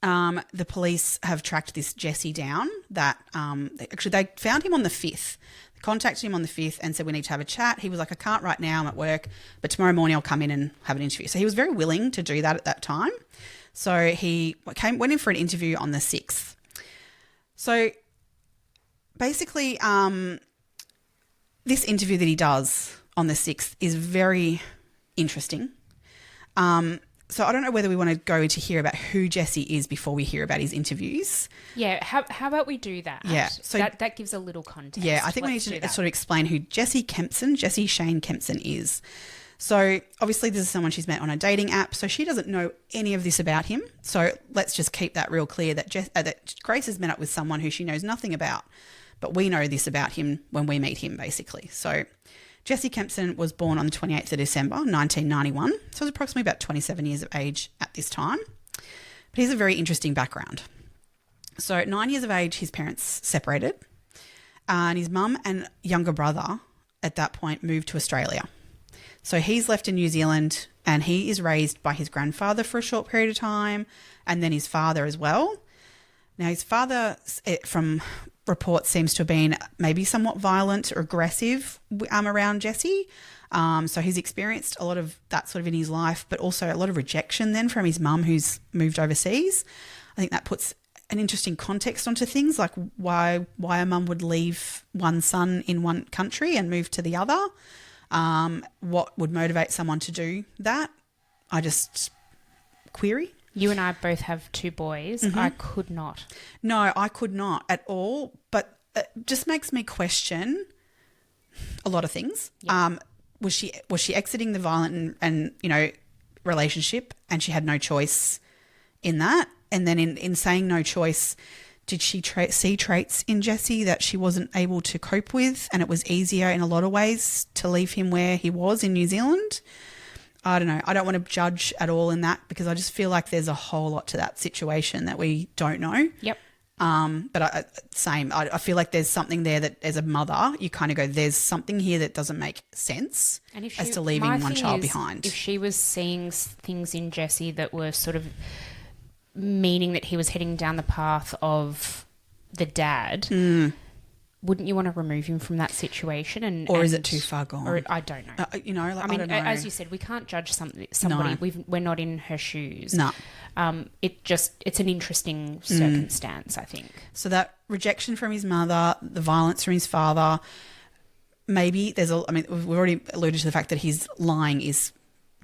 the police have tracked this Jesse down. That they found him on the 5th. Contacted him on the 5th and said, we need to have a chat. He was like, I can't right now, I'm at work, but tomorrow morning I'll come in and have an interview. So he was very willing to do that at that time. So he went in for an interview on the 6th. So basically, this interview that he does on the 6th is very interesting. So I don't know whether we want to go to hear about who Jesse is before we hear about his interviews. Yeah, how about we do that? Yeah. So that gives a little context. Yeah, I think we need to sort of explain who Jesse Shane Kempson is. So obviously this is someone she's met on a dating app, so she doesn't know any of this about him. So let's just keep that real clear that that Grace has met up with someone who she knows nothing about, but we know this about him when we meet him, basically. So Jesse Kempson was born on the 28th of December, 1991, so he was approximately about 27 years of age at this time. But he has a very interesting background. So at 9 years of age, his parents separated, and his mum and younger brother at that point moved to Australia. So he's left in New Zealand, and he is raised by his grandfather for a short period of time, and then his father as well. Now, his father, from reports, seems to have been maybe somewhat violent or aggressive around Jesse. So he's experienced a lot of that sort of in his life, but also a lot of rejection then from his mum who's moved overseas. I think that puts an interesting context onto things, like why a mum would leave one son in one country and move to the other. What would motivate someone to do that? I just query. You and I both have 2 boys. Mm-hmm. I could not. No, I could not at all. But it just makes me question a lot of things. Yep. Was she exiting the violent and relationship, and she had no choice in that? And then in saying no choice, did she see traits in Jesse that she wasn't able to cope with, and it was easier in a lot of ways to leave him where he was in New Zealand? I don't know. I don't want to judge at all in that, because I just feel like there's a whole lot to that situation that we don't know. Yep. But I feel like there's something there that as a mother, you kind of go, there's something here that doesn't make sense as to leaving one child behind. If she was seeing things in Jesse that were sort of meaning that he was heading down the path of the dad, wouldn't you want to remove him from that situation? Or is it too far gone? Or I don't know. I don't know. As you said, we can't judge somebody. No. We're not in her shoes. No. It's an interesting circumstance, I think. So that rejection from his mother, the violence from his father, maybe we've already alluded to the fact that his lying is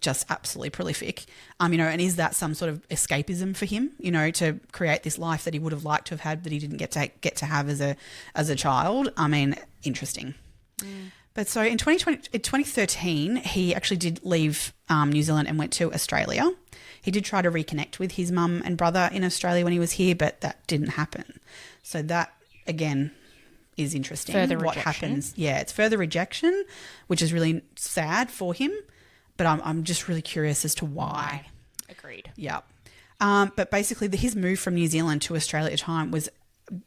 just absolutely prolific. And is that some sort of escapism for him, to create this life that he would have liked to have had, that he didn't get to have as a child? Interesting. But so in 2013, he actually did leave New Zealand and went to Australia. He did try to reconnect with his mum and brother in Australia when he was here, but that didn't happen. So that, again, is interesting. Further what rejection. Happens. Yeah, it's further rejection, which is really sad for him. But I'm just really curious as to why. Agreed. Yeah. But basically his move from New Zealand to Australia at the time was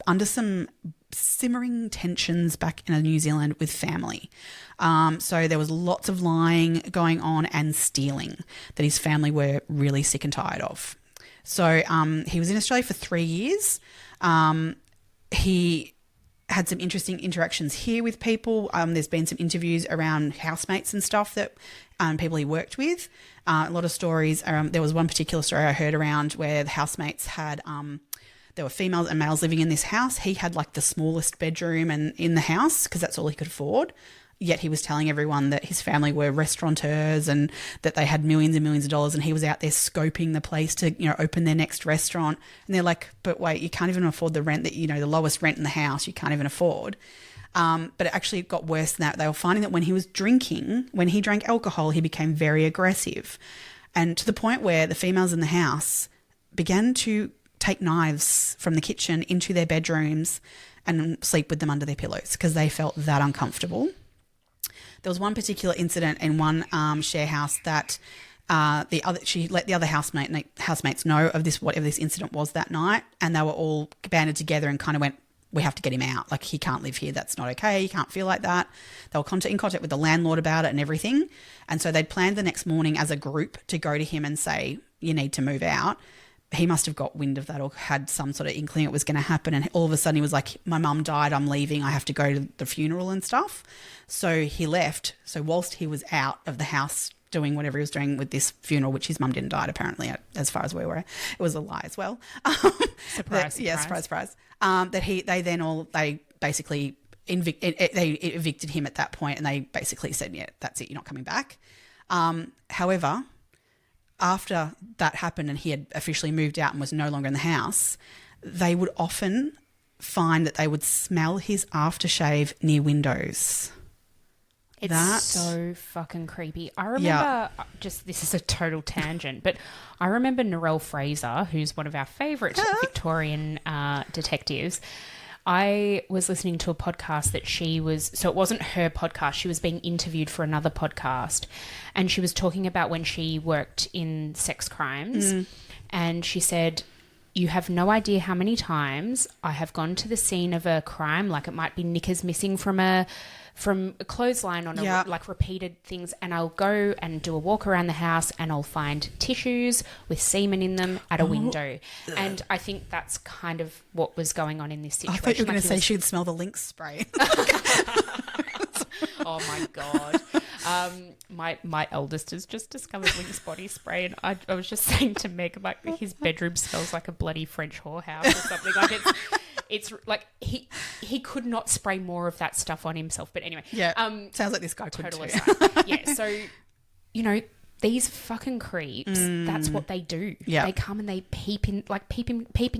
under some simmering tensions back in New Zealand with family. So there was lots of lying going on and stealing that his family were really sick and tired of. So he was in Australia for 3 years. He had some interesting interactions here with people. There's been some interviews around housemates and stuff that people he worked with. A lot of stories. There was one particular story I heard around where the housemates had there were females and males living in this house. He had like the smallest bedroom in the house because that's all he could afford. Yet he was telling everyone that his family were restaurateurs and that they had millions and millions of dollars, and he was out there scoping the place to, open their next restaurant. And they're like, but wait, you can't even afford the rent that, the lowest rent in the house, you can't even afford. But it actually got worse than that. They were finding that when he drank alcohol, he became very aggressive. And to the point where the females in the house began to take knives from the kitchen into their bedrooms and sleep with them under their pillows because they felt that uncomfortable. There was one particular incident in one share house that she let the other housemates know of this, whatever this incident was that night, and they were all banded together and kind of went, we have to get him out. Like, he can't live here. That's not okay. You can't feel like that. They were in contact with the landlord about it and everything. And so they'd planned the next morning as a group to go to him and say, you need to move out. He must have got wind of that or had some sort of inkling it was going to happen. And all of a sudden he was like, my mum died, I'm leaving, I have to go to the funeral and stuff. So he left. So whilst he was out of the house doing whatever he was doing with this funeral, which his mum didn't die apparently, as far as we were, it was a lie as well. Surprise. Yeah, surprise. They basically they evicted him at that point, and they basically said, yeah, that's it, you're not coming back. However, after that happened and he had officially moved out and was no longer in the house, they would often find that they would smell his aftershave near windows. It's so fucking creepy. I remember, this is a total tangent, but I remember Narelle Fraser, who's one of our favourite Victorian detectives. I was listening to a podcast that so it wasn't her podcast, she was being interviewed for another podcast, and she was talking about when she worked in sex crimes, and she said, you have no idea how many times I have gone to the scene of a crime, like it might be knickers missing from a clothesline on like repeated things, and I'll go and do a walk around the house and I'll find tissues with semen in them at a window. And I think that's kind of what was going on in this situation. I thought you were going to say she'd smell the Lynx spray. Oh my God. My eldest has just discovered Lynx body spray, and I was just saying to Meg, like, his bedroom smells like a bloody French whorehouse or something. Like it's like he could not spray more of that stuff on himself. But anyway, sounds like this guy could totally too. So these fucking creeps, that's what they do. Yeah. They come and they peeping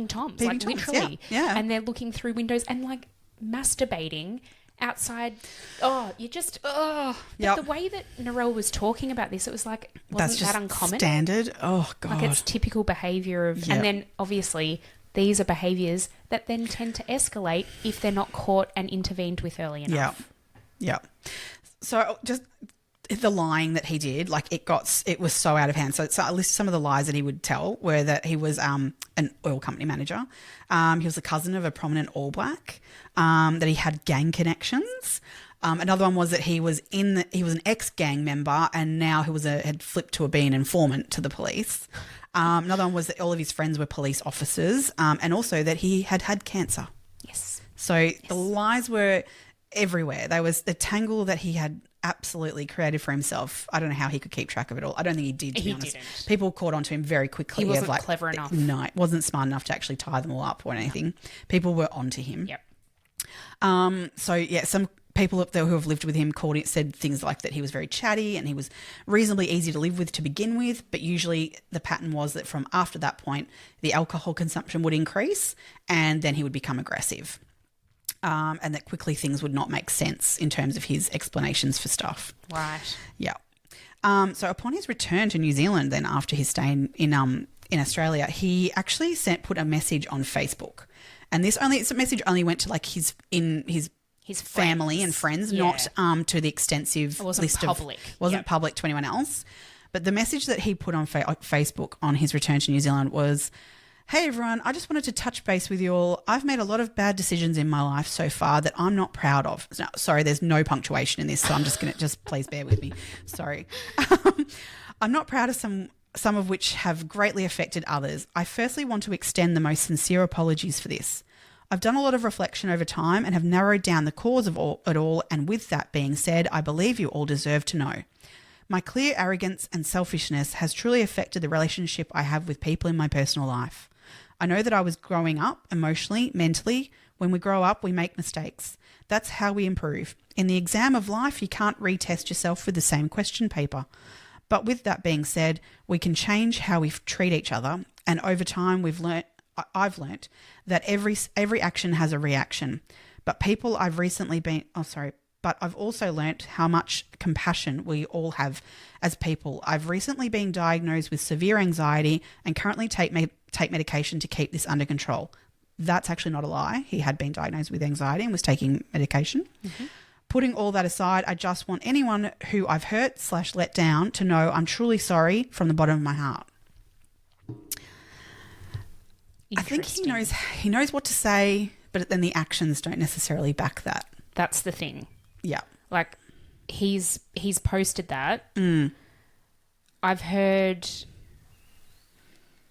toms, literally. Yeah. And they're looking through windows and like masturbating outside. But the way that Narelle was talking about this, it was like, wasn't that uncommon? Standard. Oh God. Like, it's typical behaviour of, and then obviously these are behaviours that then tend to escalate if they're not caught and intervened with early enough. Yeah. So just the lying that he did, like it was so out of hand. So I list some of the lies that he would tell were that he was an oil company manager. He was the cousin of a prominent All Black. That he had gang connections. Another one was that he was an ex-gang member, and now he had flipped to being an informant to the police. Another one was that all of his friends were police officers, and also that he had cancer. Yes. So the lies were everywhere. There was the tangle that he had absolutely created for himself. I don't know how he could keep track of it all. I don't think he did, to be honest. Didn't. People caught on to him very quickly. He wasn't clever enough. No, wasn't smart enough to actually tie them all up or anything. People were onto him. Yep. Some people who have lived with him said things like that he was very chatty and he was reasonably easy to live with to begin with, but usually the pattern was that from after that point, the alcohol consumption would increase and then he would become aggressive. And that quickly things would not make sense in terms of his explanations for stuff. Right. Yeah. So upon his return to New Zealand, then after his stay in Australia, he actually put a message on Facebook. And this message only went to like his family and friends, not to the extensive list public. Wasn't public to anyone else. But the message that he put on Facebook on his return to New Zealand was, "Hey everyone, I just wanted to touch base with you all. I've made a lot of bad decisions in my life so far that I'm not proud of." No, sorry, there's no punctuation in this, so I'm just going to please bear with me. Sorry. "I'm not proud of some of which have greatly affected others. I firstly want to extend the most sincere apologies for this. I've done a lot of reflection over time and have narrowed down the cause of it all, and with that being said, I believe you all deserve to know. My clear arrogance and selfishness has truly affected the relationship I have with people in my personal life. I know that I was growing up emotionally, mentally. When we grow up, we make mistakes. That's how we improve. In the exam of life, you can't retest yourself with the same question paper. But with that being said, we can change how we treat each other, and over time I've learnt that every action has a reaction. But I've also learnt how much compassion we all have as people. I've recently been diagnosed with severe anxiety and currently take medication to keep this under control." That's actually not a lie. He had been diagnosed with anxiety and was taking medication. Mm-hmm. "Putting all that aside, I just want anyone who I've hurt/let down to know I'm truly sorry from the bottom of my heart." I think he knows what to say, but then the actions don't necessarily back that. That's the thing. Yeah. Like, he's posted that. I've heard...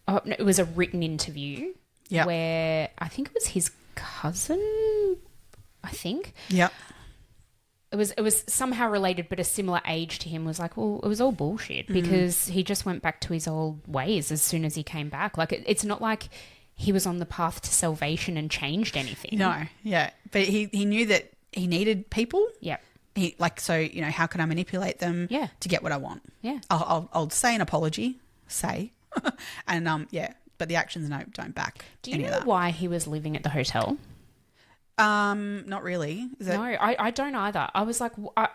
Oh, no, it was a written interview where I think it was his cousin, I think. Yeah. It was somehow related, but a similar age to him, was like, well, it was all bullshit because he just went back to his old ways as soon as he came back. Like, it's not like he was on the path to salvation and changed anything. No, yeah. But he knew that he needed people. Yeah. He so, you know, how can I manipulate them to get what I want? Yeah. I'll say an apology, and but the actions don't back. Do you know why he was living at the hotel? Not really. No, I don't either. I was like,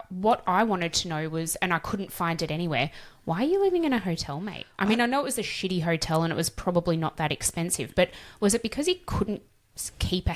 what I wanted to know was, and I couldn't find it anywhere, why are you living in a hotel, mate? I mean, I know it was a shitty hotel and it was probably not that expensive, but was it because he couldn't keep a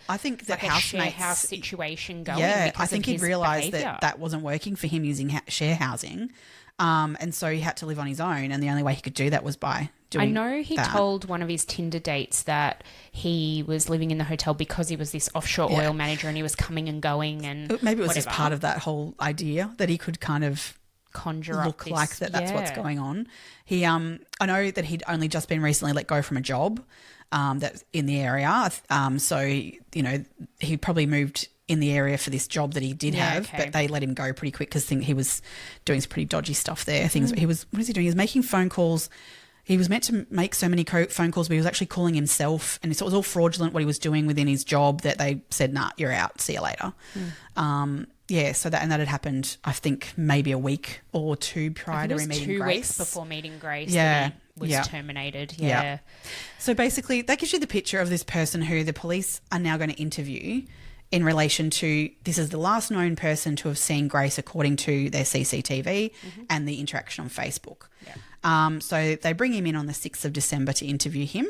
I think that share house situation going? Yeah, I think he'd realised that wasn't working for him using share housing. And so he had to live on his own, and the only way he could do that was by doing that. I know he told one of his Tinder dates that he was living in the hotel because he was this offshore oil manager and he was coming and going, and maybe it was just part of that whole idea that he could kind of conjure look up like that's what's going on. He I know that he'd only just been recently let go from a job that's in the area, so you know, he probably moved in the area for this job that he did have, but they let him go pretty quick because he was doing some pretty dodgy stuff there. What is he doing? He was making phone calls. He was meant to make so many phone calls, but he was actually calling himself, and so it was all fraudulent what he was doing within his job, that they said, nah, you're out, see you later. So that had happened, I think, maybe a week or two prior to meeting Grace. 2 weeks before meeting Grace. Yeah. Was terminated. Yeah. So basically, that gives you the picture of this person who the police are now going to interview in relation to, this is the last known person to have seen Grace according to their CCTV and the interaction on Facebook. Yeah. So they bring him in on the 6th of December to interview him,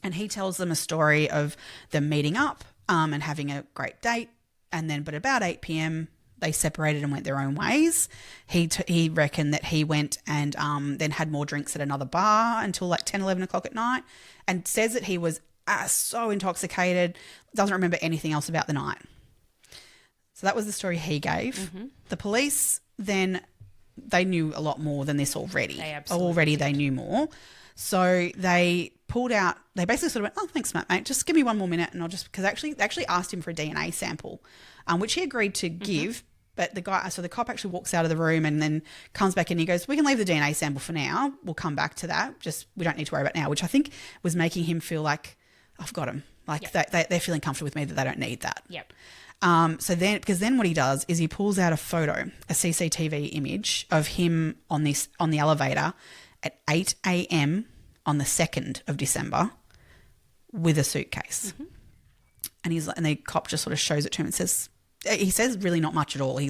and he tells them a story of them meeting up and having a great date, but about 8 p.m. they separated and went their own ways. He reckoned that he went and then had more drinks at another bar until like 10, 11 o'clock at night, and says that he was so intoxicated, doesn't remember anything else about the night. So that was the story he gave. The police then, they knew a lot more than this already. They knew more. So they pulled out, they basically sort of went, oh, thanks, mate, just give me one more minute, and because they actually asked him for a DNA sample, which he agreed to give. But the cop actually walks out of the room and then comes back in and he goes, we can leave the DNA sample for now. We'll come back to that. Just, we don't need to worry about it now, which I think was making him feel like, I've got him. Like they're feeling comfortable with me that they don't need that. Yep. So then what he does is he pulls out a photo, a CCTV image of him on the elevator at 8 a.m. on the 2nd of December with a suitcase. And the cop just sort of shows it to him and says, he says really not much at all. He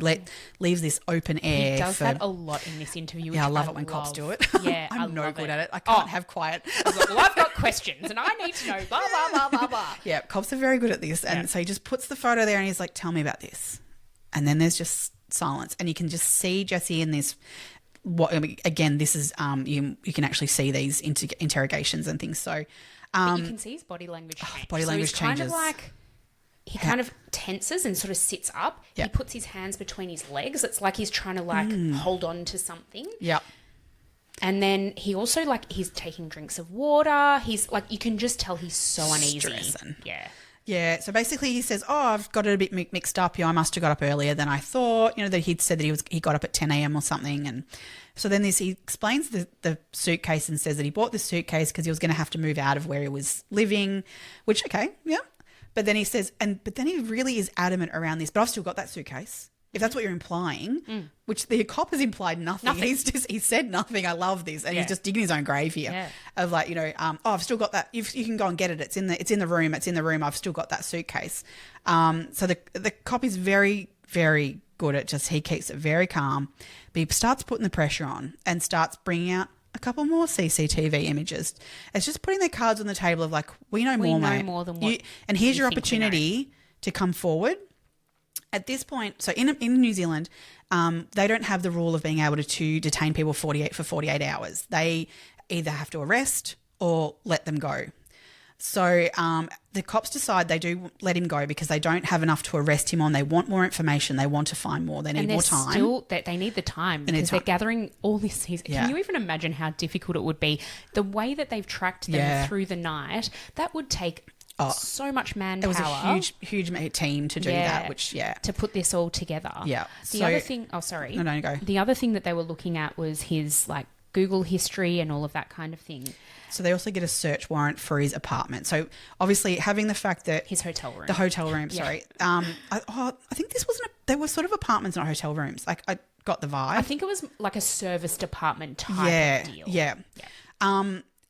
leaves this open air. He does that a lot in this interview. Yeah, I love it when cops do it. Yeah, I'm no good at it. I can't have quiet. I was like, well, I've got questions and I need to know blah, blah, blah, blah, blah. Yeah, cops are very good at this. And so he just puts the photo there and he's like, tell me about this. And then there's just silence. And you can just see Jesse in this. This is, you can actually see these interrogations and things. So but you can see his body language change. Body language changes. Kind of like, he kind of tenses and sort of sits up. Yep. He puts his hands between his legs. It's like he's trying to hold on to something. Yep. And then he also he's taking drinks of water. He's like, you can just tell he's so uneasy. Stressing. Yeah. Yeah. So basically he says, I've got it a bit mixed up. I must have got up earlier than I thought. That he'd said that he got up at 10 a.m. or something. And so then he explains the suitcase and says that he bought the suitcase because he was going to have to move out of where he was living, which, okay, yeah. But then he says, but then he really is adamant around this, but I've still got that suitcase. If that's what you're implying, which the cop has implied nothing. He said nothing. I love this. And he's just digging his own grave here of like, I've still got that. You can go and get it. It's in the room. It's in the room. I've still got that suitcase. So the cop is very, very good at he keeps it very calm, but he starts putting the pressure on and starts bringing out a couple more CCTV images. It's just putting their cards on the table of like, we know more, mate. We know more than what and here's your opportunity to come forward. At this point, so in New Zealand, they don't have the rule of being able to detain people for 48 hours. They either have to arrest or let them go. So the cops decide they do let him go because they don't have enough to arrest him on. They want more information. They want to find more. They need more time. They need the time because they're gathering all this. Can you even imagine how difficult it would be? The way that they've tracked them through the night, that would take so much manpower. It was a huge team to do that, to put this all together. Yeah. The other thing, no, go. The other thing that they were looking at was his Google history and all of that kind of thing. So they also get a search warrant for his apartment. So obviously having the fact that his hotel room, sorry. I think they were sort of apartments, not hotel rooms. Like I got the vibe. I think it was like a serviced apartment type of deal.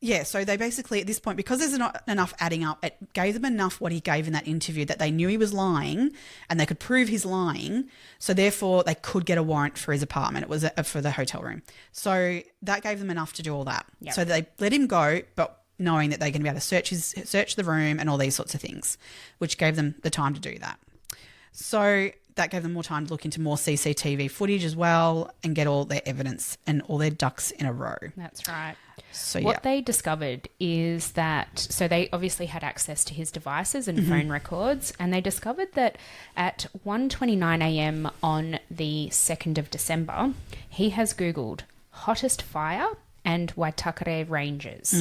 Yeah. So they basically, at this point, because there's not enough adding up, it gave them enough what he gave in that interview that they knew he was lying and they could prove he's lying. So therefore, they could get a warrant for his apartment. It was for the hotel room. So that gave them enough to do all that. Yep. So they let him go, but knowing that they're going to be able to search the room and all these sorts of things, which gave them the time to do that. So that gave them more time to look into more CCTV footage as well and get all their evidence and all their ducks in a row. That's right. So what they discovered is that, so they obviously had access to his devices and phone records, and they discovered that at 1:29 a.m. on the 2nd of December, he has Googled hottest fire and Waitakere Ranges.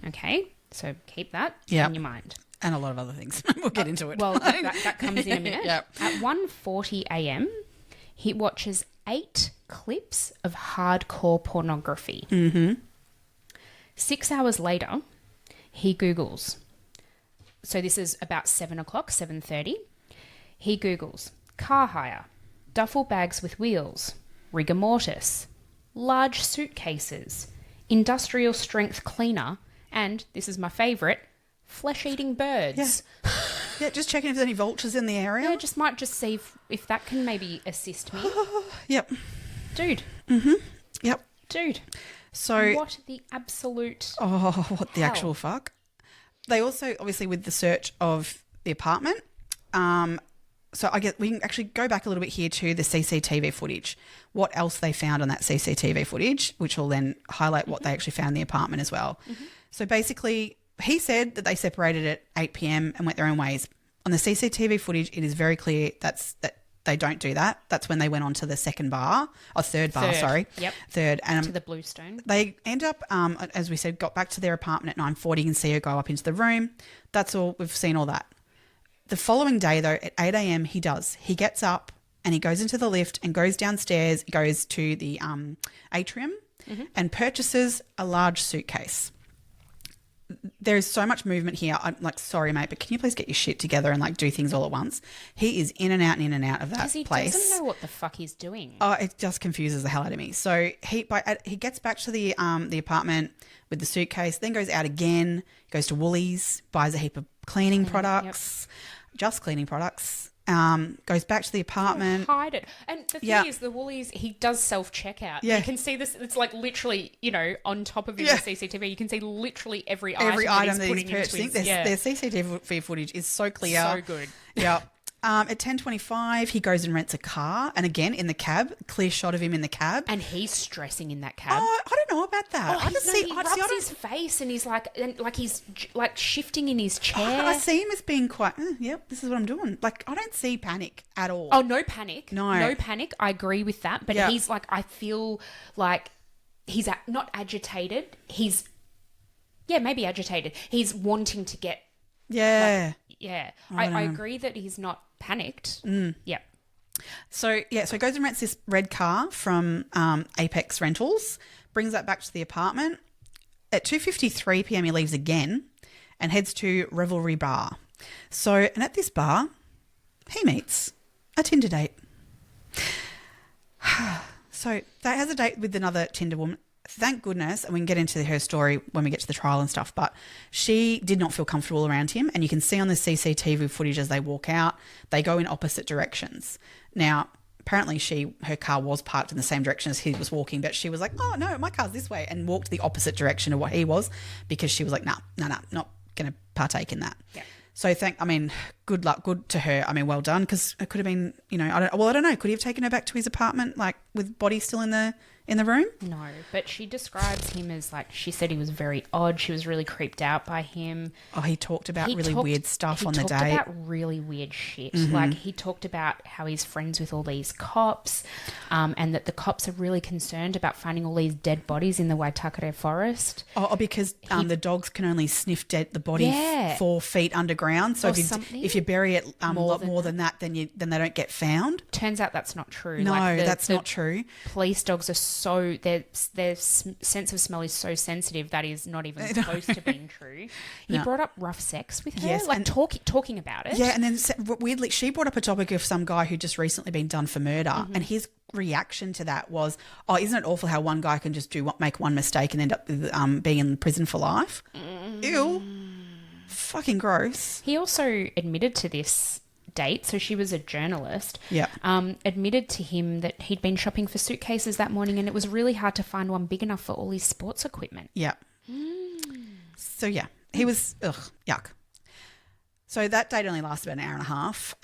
Okay, so keep that in your mind. And a lot of other things. We'll get into it. Well, that comes in a minute. Yep. At 1:40 a.m., he watches 8 clips of hardcore pornography. 6 hours later, he Googles. So this is about 7 o'clock, 7:30. He Googles car hire, duffel bags with wheels, rigor mortis, large suitcases, industrial strength cleaner, and, this is my favourite, flesh-eating birds. Yeah, just checking if there's any vultures in the area. Yeah, might see if that can maybe assist me. Yep. Dude. Yep. Dude. So what the absolute what the hell? actual fuck? They also, obviously, with the search of the apartment, so I guess we can actually go back a little bit here to the CCTV footage. What else they found on that CCTV footage, which will then highlight what they actually found in the apartment as well. So basically, he said that they separated at 8 p.m. and went their own ways. On the CCTV footage, it is very clear that they don't do that. That's when they went on to the third bar. Yep. Third. To the Bluestone. They end up, as we said, got back to their apartment at 9:40. You can see her go up into the room. That's all. We've seen all that. The following day, though, at 8 a.m., he gets up and he goes into the lift and goes downstairs, goes to the atrium and purchases a large suitcase. There's so much movement here. I'm like, sorry, mate, but can you please get your shit together and like do things all at once? He is in and out of that he place. He doesn't know what the fuck he's doing. Oh, it just confuses the hell out of me. So he gets back to the apartment with the suitcase, then goes out again, goes to Woolies, buys a heap of cleaning products, just cleaning products. Goes back to the apartment. Hide it. And the thing is, the Woolies, he does self-checkout. Yeah. You can see this, it's like literally, on top of his CCTV, you can see literally every item that he's purchasing. Their CCTV footage is so clear. So good. Yeah. At 10:25, he goes and rents a car. And again, in the cab, clear shot of him in the cab. And he's stressing in that cab. Oh, I don't know about that. He rubs his face and he's like he's like shifting in his chair. I see him as being quite, yep, this is what I'm doing. Like, I don't see panic at all. Oh, no panic. No panic. I agree with that. But he's like, I feel like he's not agitated. He's, maybe agitated. He's wanting to get. Yeah. I agree that he's not panicked. Yeah. So he goes and rents this red car from Apex Rentals, brings that back to the apartment. At 2:53 p.m, he leaves again and heads to Revelry Bar. And at this bar, he meets a Tinder date. So that has a date with another Tinder woman. Thank goodness, and we can get into her story when we get to the trial and stuff, but she did not feel comfortable around him, and you can see on the CCTV footage as they walk out, they go in opposite directions. Now, apparently her car was parked in the same direction as he was walking, but she was like, oh, no, my car's this way, and walked the opposite direction of what he was because she was like, nah, not going to partake in that. Yeah. So good luck, good to her. I mean, well done, because it could have been, I don't know. Could he have taken her back to his apartment, like with body still in the room? No, but she describes him as like, she said he was very odd. She was really creeped out by him. Oh, he talked about weird stuff on the date. He talked about really weird shit. Like, he talked about how he's friends with all these cops, and that the cops are really concerned about finding all these dead bodies in the Waitakere forest. Oh, because the dogs can only sniff the body 4 feet underground. So if if you bury it more than that, then they don't get found. Turns out that's not true. No, that's not true. Police dogs are their sense of smell is so sensitive that is not even close to being true. He brought up rough sex with her, talking about it. Yeah, and then weirdly, she brought up a topic of some guy who just recently been done for murder, and his reaction to that was, "Oh, isn't it awful how one guy can just make one mistake and end up being in prison for life?" Ew, fucking gross. He also admitted to this date, so she was a journalist. Yeah, admitted to him that he'd been shopping for suitcases that morning, and it was really hard to find one big enough for all his sports equipment. Yeah. So yeah, he was yuck. So that date only lasted about an hour and a half.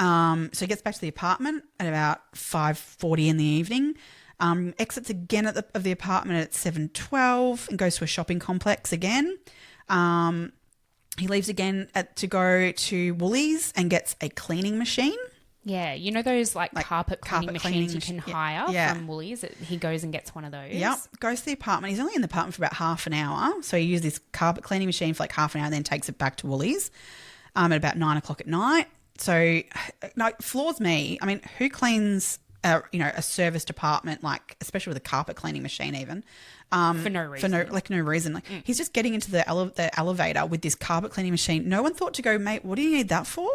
So he gets back to the apartment at about 5:40 in the evening. Exits again of the apartment at 7:12 and goes to a shopping complex again. He leaves again to go to Woolies and gets a cleaning machine. Yeah, you know those like carpet cleaning machines you can hire from Woolies? He goes and gets one of those. Yep, goes to the apartment. He's only in the apartment for about half an hour. So he used this carpet cleaning machine for like half an hour and then takes it back to Woolies at about 9 o'clock at night. So floors me. I mean, who cleans a serviced apartment, like especially with a carpet cleaning machine even? For no reason. No reason. He's just getting into the elevator with this carpet cleaning machine. No one thought to go, mate, what do you need that for?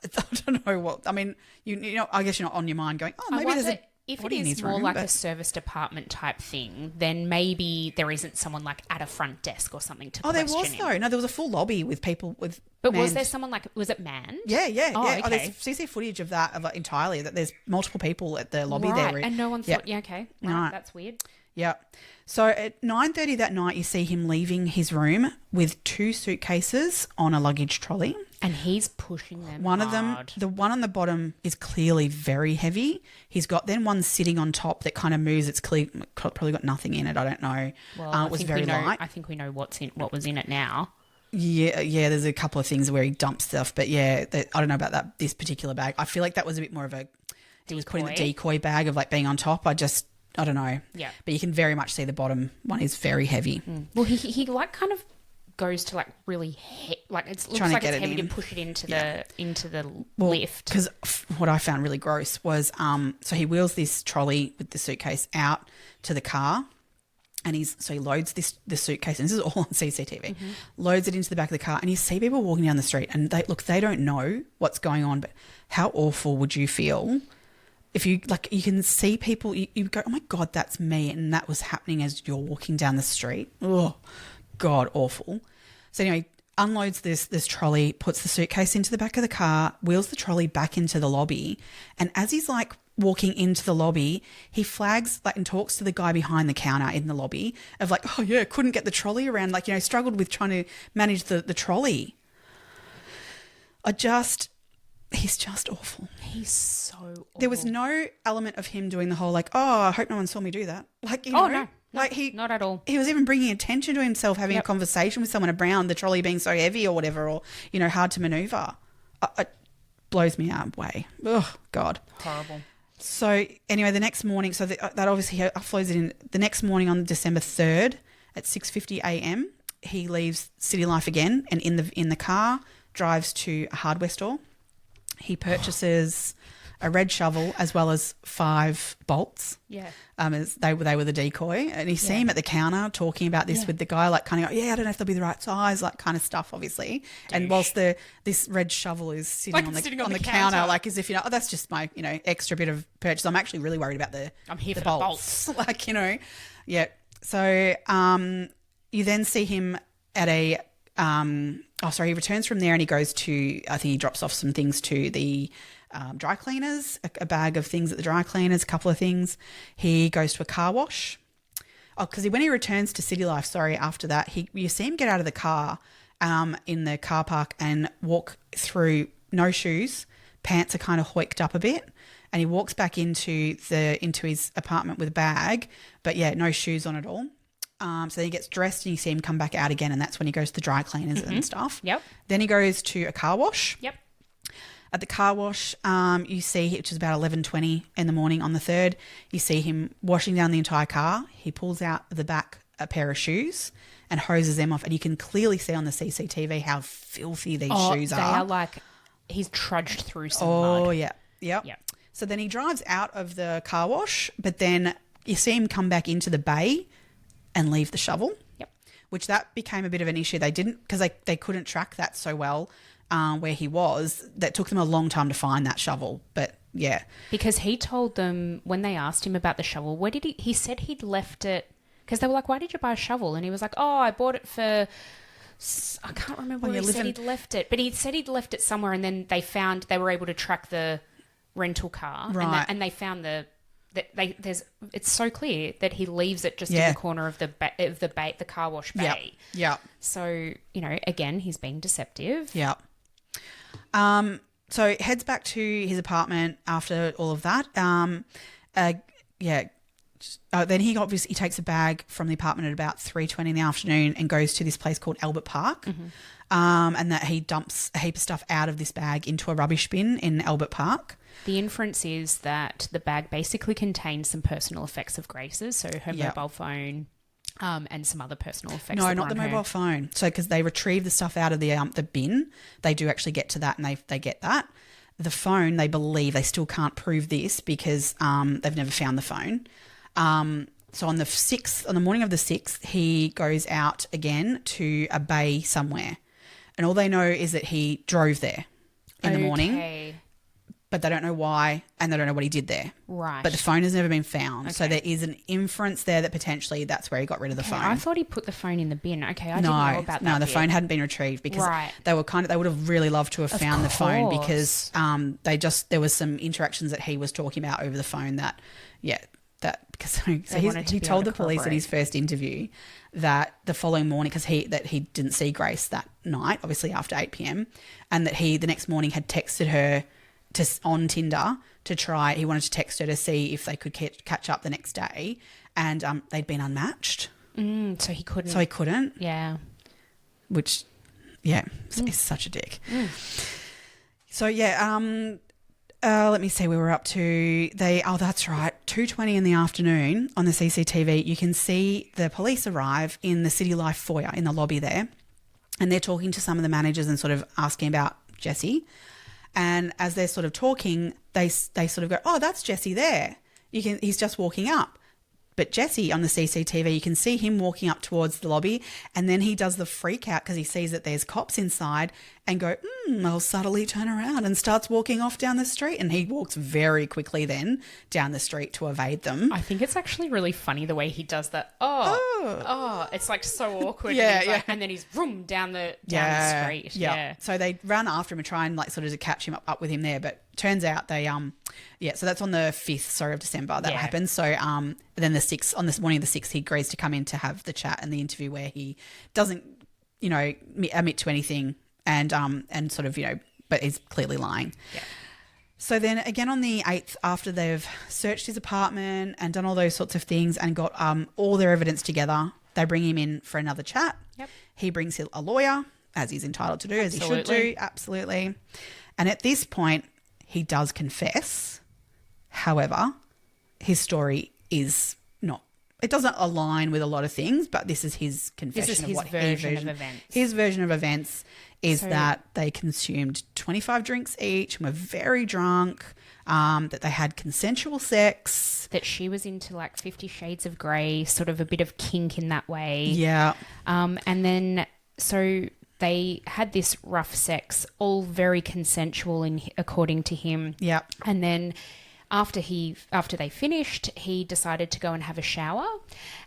I don't know what. I mean, I guess you're not on your mind going, oh, maybe there's if it is more like a serviced apartment type thing, then maybe there isn't someone like at a front desk or something to question him. Oh, there was though. No, there was a full lobby with people with. But was there someone was it manned? Yeah. Okay. Oh, there's CC footage of that entirely. That there's multiple people at the lobby there. And no one thought, okay, right, that's weird. Yeah. So at 9:30 that night, you see him leaving his room with 2 suitcases on a luggage trolley. And he's pushing them One hard. of them, the one on the bottom is clearly very heavy. He's got then one sitting on top that kind of moves. It's probably got nothing in it. I don't know. Well, it was very light. I think we know what was in it now. Yeah. There's a couple of things where he dumps stuff, but I don't know about this particular bag. I feel like that was a bit more of a he was putting the decoy bag of like being on top. I don't know. Yeah. But you can very much see the bottom one is very heavy. Well, he like kind of goes to like really it looks like it's heavy to push it into the lift. Because what I found really gross was so he wheels this trolley with the suitcase out to the car, and he loads the suitcase, and this is all on CCTV. Loads it into the back of the car, and you see people walking down the street, and they don't know what's going on, but how awful would you feel if you can see people, you go, oh my God, that's me, and that was happening as you're walking down the street. Oh God, awful. So anyway, unloads this trolley, puts the suitcase into the back of the car, wheels the trolley back into the lobby, and as he's like walking into the lobby, he flags and talks to the guy behind the counter in the lobby of like, oh yeah, couldn't get the trolley around, struggled with trying to manage the trolley. He's just awful. He's so awful. There was no element of him doing the whole I hope no one saw me do that. No. Not at all. He was even bringing attention to himself, having a conversation with someone around the trolley being so heavy or whatever, or, hard to maneuver. It blows me away. Oh, God. Horrible. So anyway, the next morning, so that obviously flows it in. The next morning on December 3rd at 6:50 a.m., he leaves City Life again, and in the car drives to a hardware store. He purchases a red shovel as well as 5 bolts. Yeah. As they were the decoy, and you see him at the counter talking about this with the guy, I don't know if they'll be the right size, kind of stuff, obviously. Douche. And whilst this red shovel is sitting on the counter, as if that's just my extra bit of purchase. I'm actually really worried about the bolts. Yeah. So you then see him at a he returns from there and he goes to, I think he drops off some things to the dry cleaners, a bag of things at the dry cleaners, a couple of things. He goes to a car wash. Because when he returns to City Life, after that, you see him get out of the car in the car park and walk through, no shoes, pants are kind of hoiked up a bit, and he walks back into his apartment with a bag, but no shoes on at all. So he gets dressed and you see him come back out again, and that's when he goes to the dry cleaners and stuff. Yep. Then he goes to a car wash. Yep. At the car wash, you see, which is about 11:20 in the morning on the 3rd, you see him washing down the entire car. He pulls out the back a pair of shoes and hoses them off, and you can clearly see on the CCTV how filthy these shoes are. They are he's trudged through some Oh, mud. yeah. Yep. Yep. So then he drives out of the car wash, but then you see him come back into the bay and leave the shovel. Yep. Which that became a bit of an issue. They didn't, because they couldn't track that so well where he was. That took them a long time to find that shovel. But yeah. Because he told them when they asked him about the shovel, where did he said he'd left it, because they were like, why did you buy a shovel? And he was like, oh, I bought it for, I can't remember where he said he'd left it. But he said he'd left it somewhere, and then they were able to track the rental car. Right. And they found it's so clear that he leaves it just in the corner of the car wash bay. Yeah. So, again, he's being deceptive. Yeah. So heads back to his apartment after all of that. Then he takes a bag from the apartment at about 3:20 in the afternoon and goes to this place called Albert Park. And that he dumps a heap of stuff out of this bag into a rubbish bin in Albert Park. The inference is that the bag basically contains some personal effects of Grace's, so her mobile phone and some other personal effects. No, not the mobile phone. So because they retrieve the stuff out of the bin, they do actually get to that, and they get that. The phone, they believe, they still can't prove this because they've never found the phone. So on the morning of the 6th, he goes out again to a bay somewhere. And all they know is that he drove there in the morning. But they don't know why, and they don't know what he did there. Right. But the phone has never been found. Okay. So there is an inference there that potentially that's where he got rid of the phone. I thought he put the phone in the bin. Okay, I didn't know about that. No, the phone hadn't been retrieved because they would have really loved to have found the phone because there was some interactions that he was talking about over the phone he told the police at his first interview that the following morning, because he didn't see Grace that night, obviously after 8 p.m, and that he the next morning had texted her on Tinder he wanted to text her to see if they could catch up the next day, and they'd been unmatched. So he couldn't. Yeah. Which, is such a dick. So, let me see where we're up to. That's right, 2:20 in the afternoon on the CCTV, you can see the police arrive in the City Life foyer in the lobby there, and they're talking to some of the managers and sort of asking about Jesse. And as they're sort of talking, they sort of go, oh, that's Jesse there. He's just walking up. But Jesse on the CCTV, you can see him walking up towards the lobby, and then he does the freak out because he sees that there's cops inside and go, I'll subtly turn around, and starts walking off down the street. And he walks very quickly then down the street to evade them. I think it's actually really funny the way he does that. Oh, it's like so awkward. And then he's down the street. Yeah. So they run after him and try and sort of to catch him up with him there. But turns out they so that's on the 5th of December that happened. So then the 6th, on this morning of the 6th, he agrees to come in to have the chat and the interview where he doesn't admit to anything and sort of but is clearly lying. So then again on the 8th, after they've searched his apartment and done all those sorts of things and got all their evidence together, they bring him in for another chat. He brings a lawyer, as he's entitled to do, as he should do. Absolutely. And at this point, he does confess. However, his story is not. It doesn't align with a lot of things, but this is his confession. This is his version of events. His version of events is that they consumed 25 drinks each and were very drunk, that they had consensual sex. That she was into 50 Shades of Grey, sort of a bit of kink in that way. Yeah. And then, so they had this rough sex, all very consensual according to him. Yeah. And then after they finished, he decided to go and have a shower.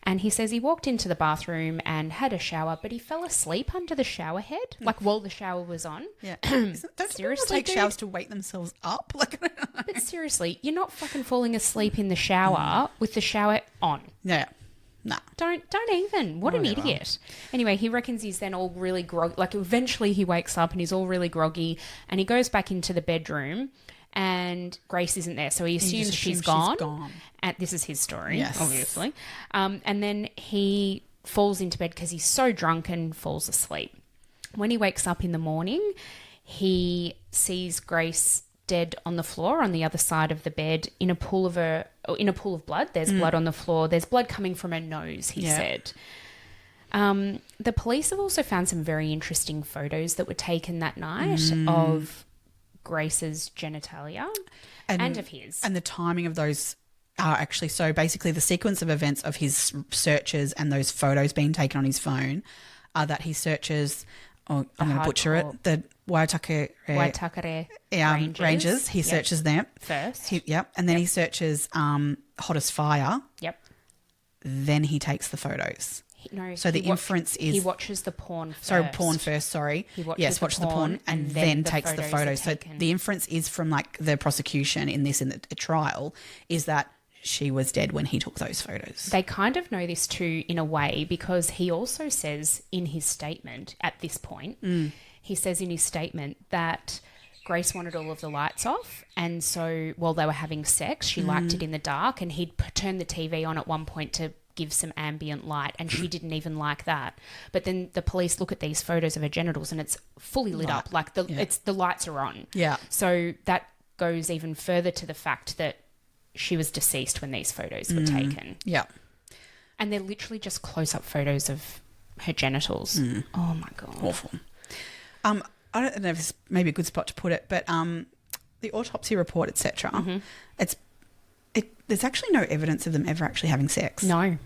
And he says he walked into the bathroom and had a shower, but he fell asleep under the shower head, while the shower was on. Yeah. Don't seriously take showers to wake themselves up? But seriously, you're not fucking falling asleep in the shower with the shower on. Yeah. No. Don't even. What an idiot. Anyway, he reckons he's then all really groggy. Eventually he wakes up and he's all really groggy, and he goes back into the bedroom and Grace isn't there. So he assumes she's gone. And this is his story, obviously. And then he falls into bed because he's so drunk and falls asleep. When he wakes up in the morning, he sees Grace dead on the floor on the other side of the bed in a pool of blood. There's blood on the floor. There's blood coming from her nose, he said. The police have also found some very interesting photos that were taken that night of Grace's genitalia and of his. And the timing of those are actually, so basically the sequence of events of his searches and those photos being taken on his phone are that he searches, I'm going to butcher it, the Waitakere Rangers. He searches them first. And then he searches Hottest Fire. Yep. Then he takes the photos. Inference is he watches the porn first. He watches the porn and then takes the photos. So the inference is from like the prosecution in the trial is that she was dead when he took those photos. They kind of know this too in a way because he also says in his statement at this point, he says in his statement that Grace wanted all of the lights off, and so while they were having sex, she liked it in the dark, and he'd turn the TV on at one point to give some ambient light, and she didn't even like that. But then the police look at these photos of her genitals and it's fully lit up, like the lights are on. Yeah. So that goes even further to the fact that she was deceased when these photos were taken. Yeah. And they're literally just close-up photos of her genitals. Oh, my God. Awful. I don't know if it's maybe a good spot to put it, but the autopsy report, etc., there's actually no evidence of them ever actually having sex. No.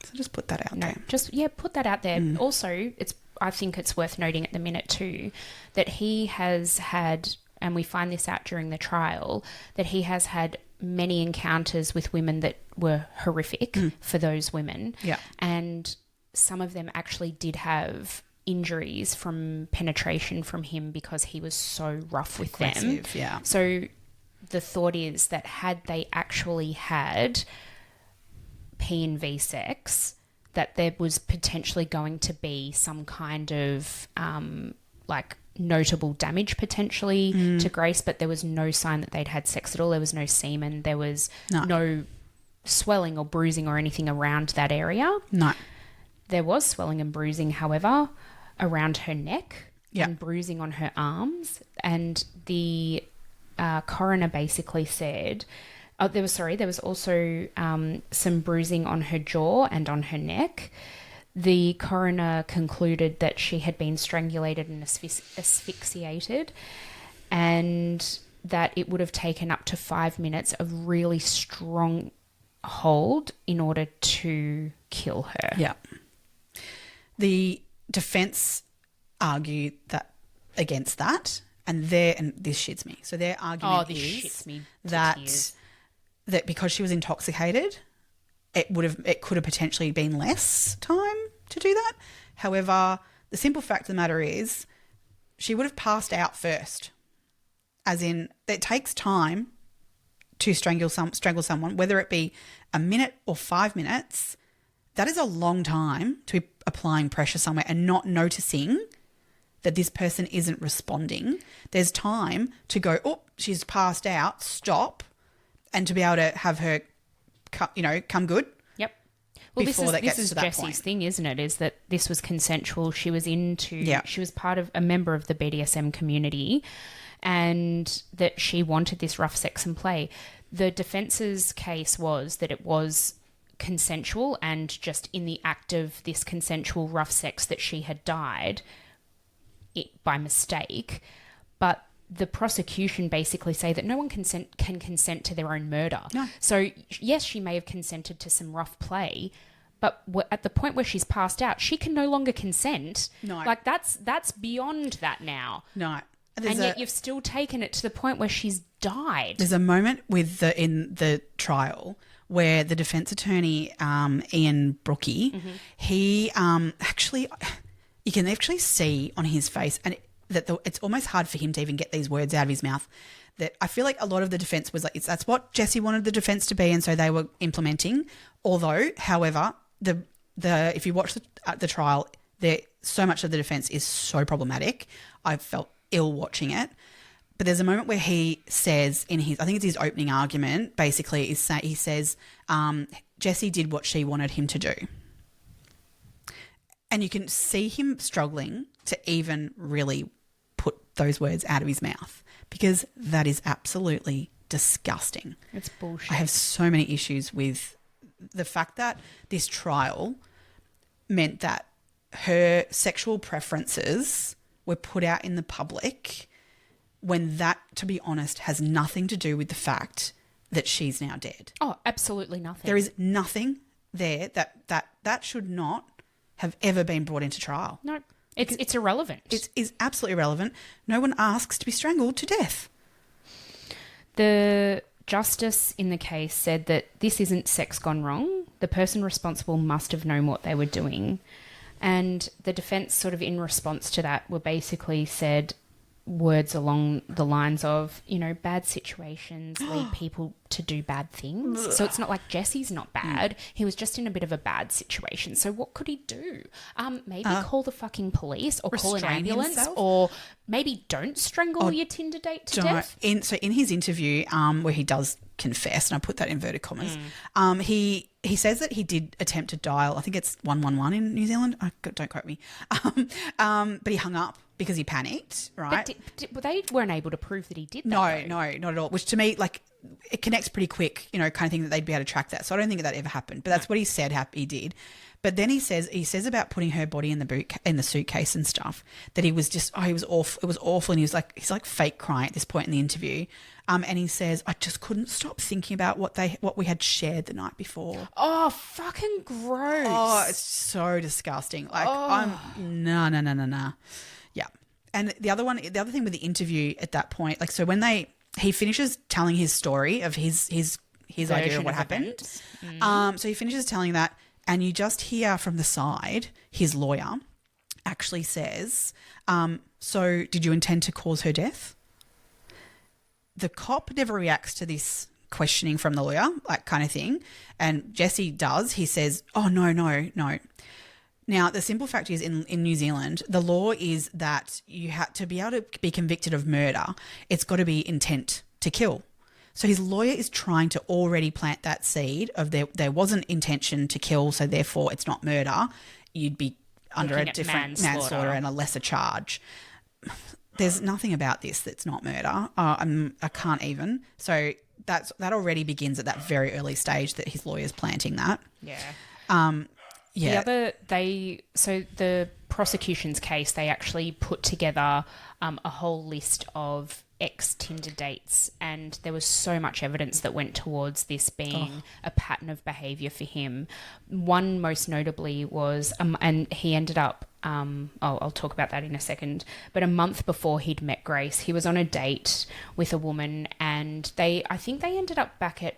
So just put that out there. Put that out there. Also, I think it's worth noting at the minute too that he has had, and we find this out during the trial, that he has had many encounters with women that were horrific for those women. Yeah. And some of them actually did have injuries from penetration from him because he was so rough with them. Yeah. So the thought is that had they actually had P and V sex, that there was potentially going to be some kind of notable damage potentially to Grace, but there was no sign that they'd had sex at all. There was no semen. There was no swelling or bruising or anything around that area. No. There was swelling and bruising, however, around her neck and bruising on her arms. And the coroner basically said, there was also some bruising on her jaw and on her neck. The coroner concluded that she had been strangulated and asphyxiated, and that it would have taken up to 5 minutes of really strong hold in order to kill her. Yeah. The defense argued that against that, and this shits me. So their argument is that because she was intoxicated, it could have potentially been less time to do that. However, the simple fact of the matter is she would have passed out first. As in, it takes time to strangle someone, whether it be a minute or 5 minutes. That is a long time to be applying pressure somewhere and not noticing that this person isn't responding. There's time to go, oh, she's passed out, stop, and to be able to have her come good. Yep. Well, before this is Jesse's thing, isn't it? Is that this was consensual. She was she was part of a member of the BDSM community, and that she wanted this rough sex and play. The defense's case was that it was consensual and just in the act of this consensual rough sex that she had died by mistake. But the prosecution basically say that no one can consent to their own murder. No. So, yes, she may have consented to some rough play, but at the point where she's passed out, she can no longer consent. No. Like, that's beyond that now. No. And yet you've still taken it to the point where she's died. There's a moment in the trial where the defense attorney, Ian Brookie, he actually, you can actually see on his face, and it's almost hard for him to even get these words out of his mouth, that I feel like a lot of the defense was like, that's what Jesse wanted the defense to be, and so they were implementing. Although, however, if you watch the trial, so much of the defense is so problematic. I felt ill watching it. But there's a moment where he says I think it's his opening argument, basically, he says, Jesse did what she wanted him to do. And you can see him struggling to even really put those words out of his mouth, because that is absolutely disgusting. It's bullshit. I have so many issues with the fact that this trial meant that her sexual preferences were put out in the public when that, to be honest, has nothing to do with the fact that she's now dead. Oh, absolutely nothing. There is nothing there that should not have ever been brought into trial. No, it's irrelevant. It is absolutely irrelevant. No one asks to be strangled to death. The justice in the case said that this isn't sex gone wrong. The person responsible must have known what they were doing. And the defence sort of in response to that were basically said words along the lines of, bad situations lead people to do bad things. So it's not like Jesse's not bad. He was just in a bit of a bad situation. So what could he do? Maybe call the fucking police or call an ambulance or maybe don't strangle your Tinder date to death. So in his interview where he does confess, and I put that in inverted commas, he says that he did attempt to dial, I think it's 111 in New Zealand. Don't quote me. But he hung up because he panicked, right? But they weren't able to prove that he did that. No, not at all. Which to me, like, it connects pretty quick, kind of thing that they'd be able to track that. So I don't think that ever happened. But that's what he said he did. But then he says about putting her body in the suitcase and stuff, that he was just, he was awful. It was awful. And he's like fake crying at this point in the interview. And he says, I just couldn't stop thinking about what we had shared the night before. Oh, fucking gross. Oh, it's so disgusting. Like, no. Yeah. And the other thing with the interview at that point, like, so when he finishes telling his story of his idea of what happened. So he finishes telling that, and you just hear from the side, his lawyer actually says, so did you intend to cause her death? The cop never reacts to this questioning from the lawyer, like, kind of thing. And Jesse does. He says, oh, no. Now, the simple fact is in New Zealand, the law is that you have to be able to be convicted of murder. It's got to be intent to kill. So his lawyer is trying to already plant that seed of there wasn't intention to kill, so therefore it's not murder. You'd be under a different manslaughter and a lesser charge. There's nothing about this that's not murder. I can't even. So that already begins at that very early stage that his lawyer's planting that. Yeah. Yeah. The prosecution's case, they actually put together a whole list of ex-Tinder dates, and there was so much evidence that went towards this being a pattern of behaviour for him. One most notably was, and he ended up, I'll talk about that in a second, but a month before he'd met Grace, he was on a date with a woman, and I think they ended up back at,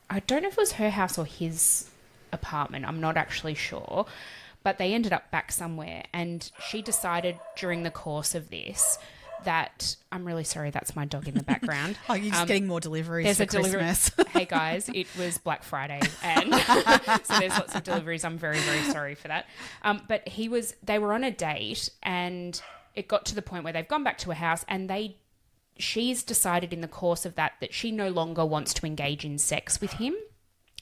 I don't know if it was her house or his apartment, I'm not actually sure, but they ended up back somewhere, and she decided during the course of this that, I'm really sorry, that's my dog in the background. Oh, you're just getting more deliveries for Christmas. Hey guys, it was Black Friday, and so there's lots of deliveries. I'm very, very sorry for that. But they were on a date, and it got to the point where they've gone back to a house, and she's decided in the course of that she no longer wants to engage in sex with him,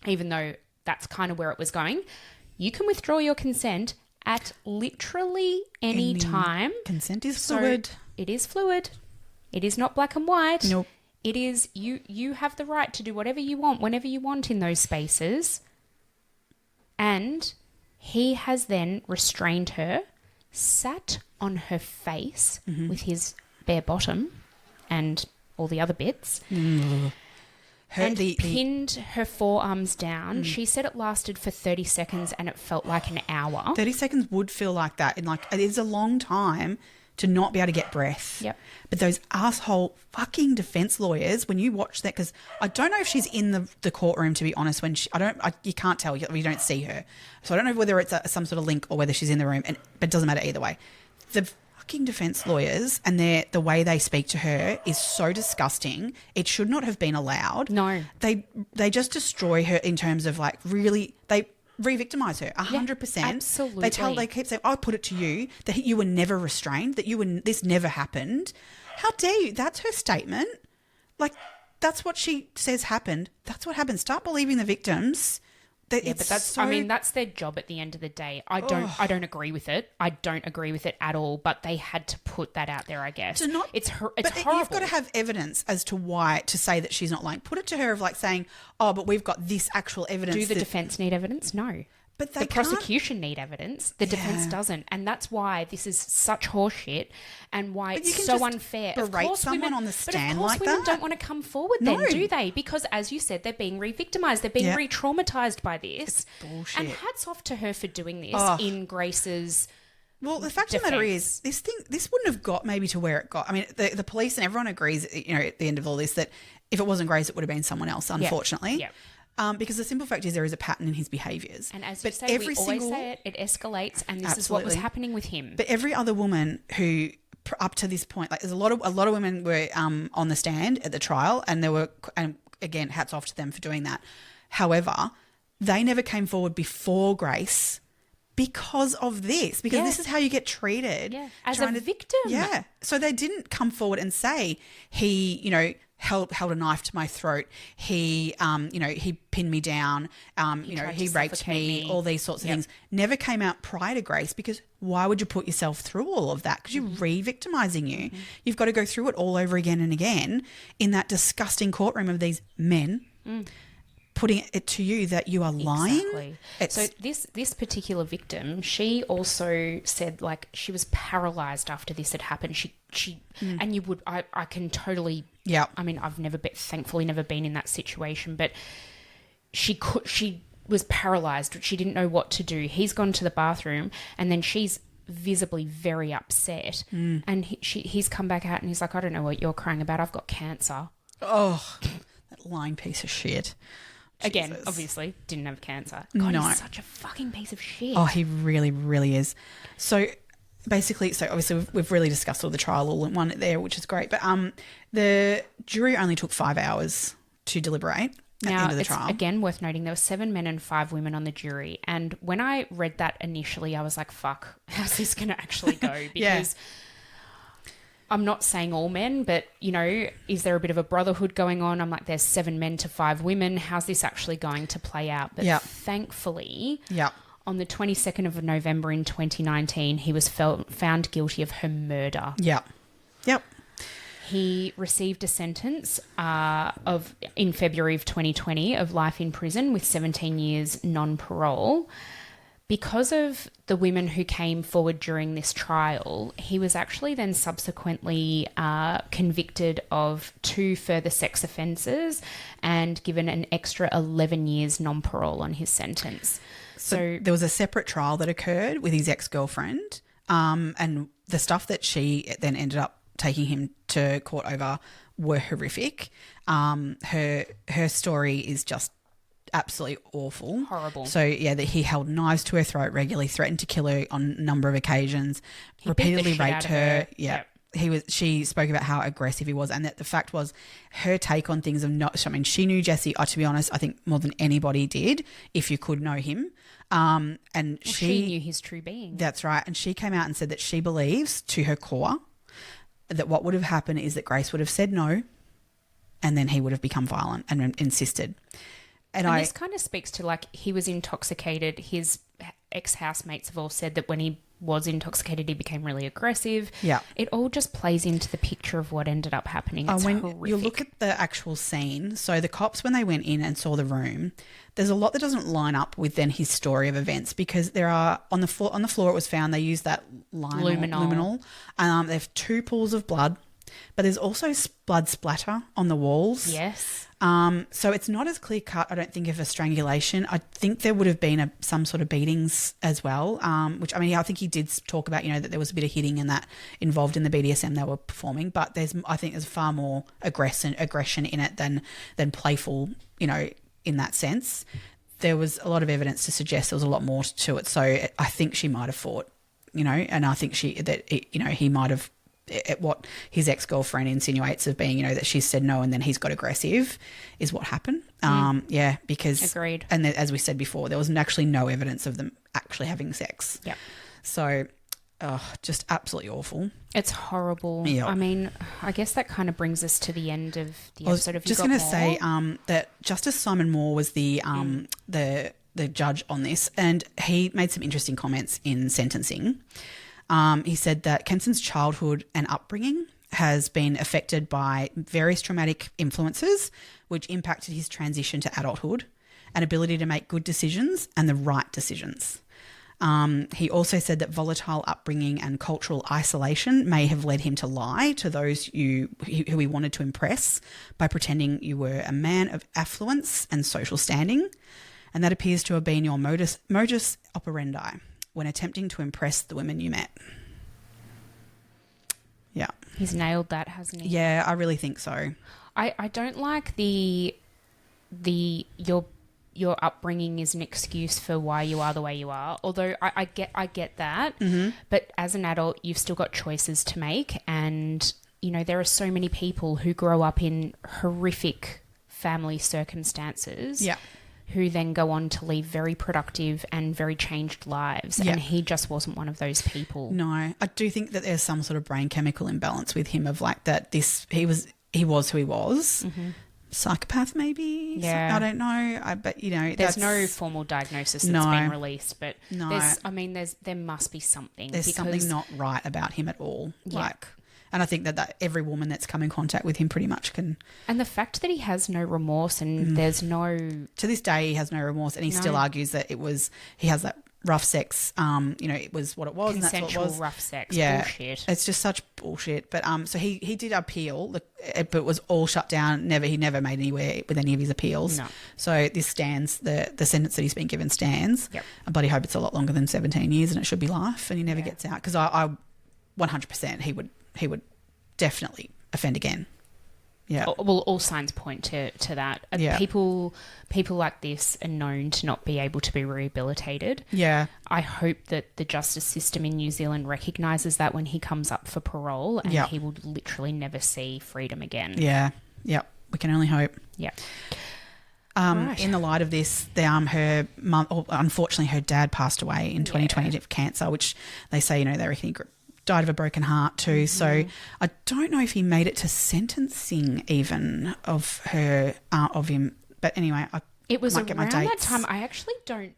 even though that's kind of where it was going. You can withdraw your consent at literally any time. Consent is fluid. It is fluid. It is not black and white. Nope. It is you have the right to do whatever you want, whenever you want in those spaces. And he has then restrained her, sat on her face with his bare bottom and all the other bits. Pinned her forearms down. She said it lasted for 30 seconds and it felt like an hour. 30 seconds would feel like that. And it is a long time to not be able to get breath. Yep. But those asshole fucking defense lawyers, when you watch that, because I don't know if she's in the courtroom, to be honest, when you can't tell, we don't see her. So I don't know whether it's some sort of link or whether she's in the room, but it doesn't matter either way. The fucking defense lawyers and the way they speak to her is so disgusting. It should not have been allowed. No. They just destroy her in terms of they re-victimize her 100%. Yeah, absolutely. They keep saying, I put it to you that you were never restrained, that this never happened. How dare you? That's her statement. Like, that's what she says happened. That's what happened. Start believing the victims. But that's their job at the end of the day. I don't agree with it. I don't agree with it at all. But they had to put that out there, I guess. It's horrible. You've got to have evidence as to why to say that she's not lying. Put it to her of saying, oh, but we've got this actual evidence. Do the defence need evidence? No. But the prosecution need evidence. The defense doesn't. And that's why this is such horseshit and why it's so unfair. Berate someone on the stand like that. But of course women don't want to come forward then, do they? Because as you said, they're being re-victimised. They're being re-traumatised by this. It's bullshit. And hats off to her for doing this in Grace's Well, the fact of the matter is, this wouldn't have got maybe to where it got. I mean, the police and everyone agrees, at the end of all this, that if it wasn't Grace, it would have been someone else, unfortunately. Yeah. Because the simple fact is there is a pattern in his behaviours. And as you say, we always say it escalates, and this is what was happening with him. But every other woman who, up to this point, like there's a lot of women were on the stand at the trial, and and again, hats off to them for doing that. However, they never came forward before Grace because of this, because this is how you get treated. Yeah. As a victim. Yeah. So they didn't come forward and say he, held a knife to my throat. He, he pinned me down. He raped me. All these sorts of things never came out prior to Grace, because why would you put yourself through all of that? Because you're re-victimizing you. Mm-hmm. You've got to go through it all over again and again in that disgusting courtroom of these men. Putting it to you that you are lying. Exactly. So this particular victim, she also said like she was paralyzed after this had happened. And you would, I can totally. Yeah. I mean, thankfully never been in that situation, but she was paralyzed. She didn't know what to do. He's gone to the bathroom, and then she's visibly very upset, and he's come back out and he's like, I don't know what you're crying about. I've got cancer. Oh, that lying piece of shit. Again, Jesus. Obviously, didn't have cancer. God, he's such a fucking piece of shit. Oh, he really, really is. So basically, obviously we've really discussed all the trial all in one there, which is great. But the jury only took 5 hours to deliberate at the end of the trial. Again, worth noting, there were 7 men and 5 women on the jury. And when I read that initially, I was like, fuck, how's this going to actually go? Because I'm not saying all men, but, is there a bit of a brotherhood going on? I'm like, there's 7 men to 5 women. How's this actually going to play out? But thankfully, on the 22nd of November in 2019, he was found guilty of her murder. Yep. He received a sentence in February of 2020 of life in prison with 17 years non-parole. Because of the women who came forward during this trial, he was actually then subsequently convicted of 2 further sex offences and given an extra 11 years non-parole on his sentence. So there was a separate trial that occurred with his ex-girlfriend, and the stuff that she then ended up taking him to court over were horrific. Her story is just absolutely awful. Horrible. So, that he held knives to her throat regularly, threatened to kill her on a number of occasions, repeatedly raped her. Yeah. She spoke about how aggressive he was, and that the fact was her take on things she knew Jesse, to be honest, I think more than anybody did, if you could know him. And she knew his true being. That's right. And she came out and said that she believes to her core that what would have happened is that Grace would have said no, and then he would have become violent and insisted. And this kind of speaks to he was intoxicated. His ex-housemates have all said that when he was intoxicated, he became really aggressive. Yeah. It all just plays into the picture of what ended up happening. It's horrific. You look at the actual scene, so the cops, when they went in and saw the room, there's a lot that doesn't line up with then his story of events, because there are on the floor it was found, they used that luminol. They have 2 pools of blood, but there's also blood splatter on the walls. Yes. So it's not as clear cut, I don't think, of a strangulation. I think there would have been some sort of beatings as well, which, I think he did talk about, that there was a bit of hitting and that involved in the BDSM they were performing, but I think there's far more aggression in it than playful, in that sense. There was a lot of evidence to suggest there was a lot more to it. So I think she might have fought, and I think he might have, what his ex-girlfriend insinuates of being, that she said no and then he's got aggressive is what happened. Because... Agreed. And as we said before, there was actually no evidence of them actually having sex. Yeah. So, just absolutely awful. It's horrible. Yep. I guess that kind of brings us to the end of the episode. I was just going to say that Justice Simon Moore was the judge on this, and he made some interesting comments in sentencing. He said that Kempson's childhood and upbringing has been affected by various traumatic influences which impacted his transition to adulthood, an ability to make good decisions and the right decisions. He also said that volatile upbringing and cultural isolation may have led him to lie to those who he wanted to impress by pretending you were a man of affluence and social standing. And that appears to have been your modus operandi when attempting to impress the women you met. Yeah. He's nailed that, hasn't he? Yeah, I really think so. I don't like your upbringing is an excuse for why you are the way you are. Although I get that, but as an adult, you've still got choices to make, and there are so many people who grow up in horrific family circumstances. Yeah. Who then go on to live very productive and very changed lives. Yeah. And he just wasn't one of those people. No, I do think that there's some sort of brain chemical imbalance with him of like that he was who he was. Mm-hmm. Psychopath maybe? Yeah. I don't know. But, there's no formal diagnosis that's been released. But there must be something. There's something not right about him at all. Yeah. And I think that every woman that's come in contact with him pretty much can. And the fact that he has no remorse and there's no. To this day, he has no remorse, and he still argues that he has that rough sex. It was what it was. Consensual and that's what it was. Rough sex. Yeah. Bullshit. It's just such bullshit. But so he did appeal, but it was all shut down. He never made anywhere with any of his appeals. No. So this stands, the sentence that he's been given stands. Yep. I bloody hope it's a lot longer than 17 years and it should be life, and he never gets out, because I 100% he would definitely offend again. Yeah. Well, all signs point to that. Yeah. People like this are known to not be able to be rehabilitated. Yeah. I hope that the justice system in New Zealand recognises that when he comes up for parole, and he will literally never see freedom again. Yeah. Yeah. We can only hope. Yeah. Right. In the light of this, her mum, unfortunately, her dad passed away in 2020 of cancer, which they say, they reckon he died of a broken heart too. Mm-hmm. So I don't know if he made it to sentencing even of him. But anyway, it was might get my around dates. that time. I actually don't.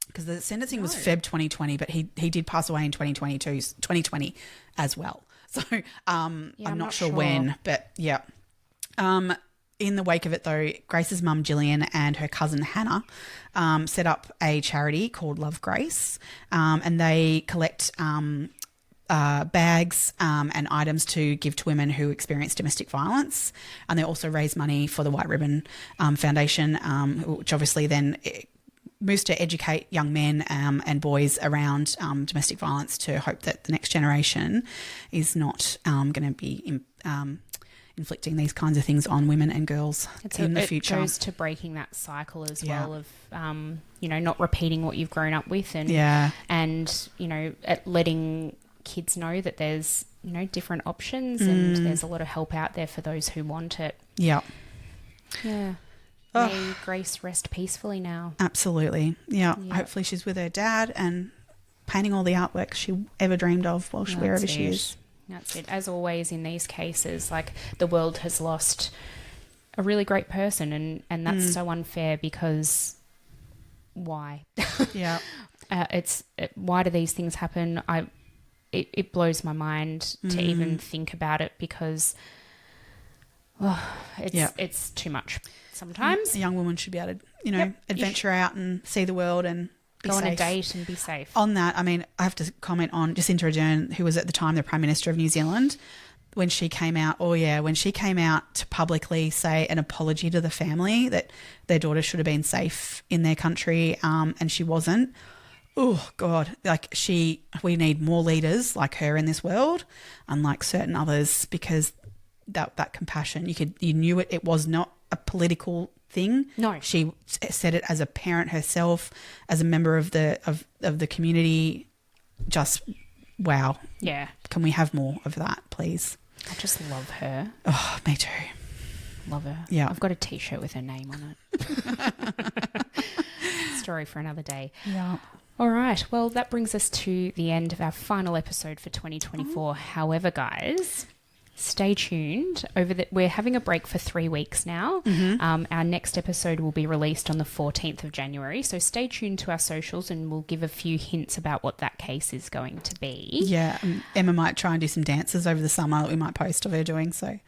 Because the sentencing was Feb 2020, but he did pass away in 2020 as well. So I'm not sure when, but yeah. In the wake of it, though, Grace's mum, Gillian, and her cousin, Hannah, set up a charity called Love Grace, and they collect bags and items to give to women who experience domestic violence. And they also raise money for the White Ribbon Foundation, which obviously then moves to educate young men and boys around domestic violence, to hope that the next generation is not going to be inflicting these kinds of things on women and girls in the future. It goes to breaking that cycle as well of, not repeating what you've grown up with, and letting kids know that there's, different options and there's a lot of help out there for those who want it. Yeah. Yeah. May Grace rest peacefully now. Absolutely. Yeah. Hopefully she's with her dad and painting all the artwork she ever dreamed of wherever she is. That's it. As always in these cases, like, the world has lost a really great person, and that's so unfair, because why? Yeah. Why do these things happen? It blows my mind to even think about it, because it's too much sometimes. A young woman should be able to, adventure out and see the world and go on a date and be safe. On that, I mean, I have to comment on Jacinda Ardern, who was at the time the Prime Minister of New Zealand, when she came out. When she came out to publicly say an apology to the family that their daughter should have been safe in their country, and she wasn't. Oh God! We need more leaders like her in this world, unlike certain others, because that compassion, you knew it. It was not a political thing. No, she said it as a parent herself, as a member of the community. Just wow. Yeah. Can we have more of that, please? I just love her. Oh, me too. Love her. Yeah. I've got a T-shirt with her name on it. Story for another day. Yeah. All right. Well, that brings us to the end of our final episode for 2024. However, guys, stay tuned. We're having a break for 3 weeks now. Our next episode will be released on the 14th of January. So stay tuned to our socials and we'll give a few hints about what that case is going to be. Yeah. Emma might try and do some dances over the summer that we might post of her doing. So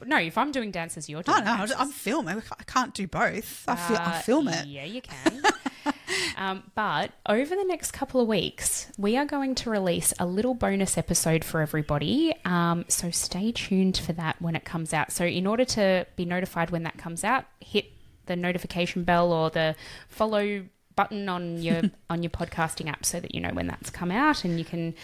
no, if I'm doing dances, you're doing dances. I'm filming. I can't do both. I film it. Yeah, you can. But over the next couple of weeks, we are going to release a little bonus episode for everybody. So stay tuned for that when it comes out. So in order to be notified when that comes out, hit the notification bell or the follow button on your podcasting app so that you know when that's come out and you can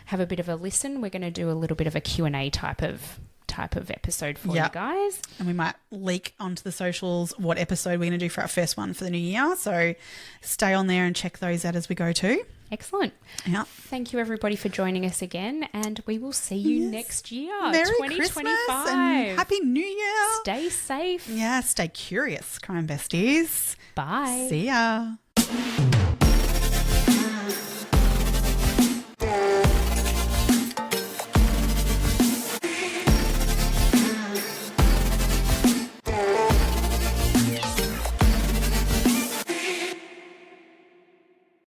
have a bit of a listen. We're going to do a little bit of a Q&A type of episode for you guys. And we might leak onto the socials what episode we're going to do for our first one for the new year. So stay on there and check those out as we go too. Excellent. Yeah. Thank you everybody for joining us again and we will see you next year. Merry 2025. Christmas and Happy New Year. Stay safe. Yeah, stay curious, crime besties. Bye. See ya.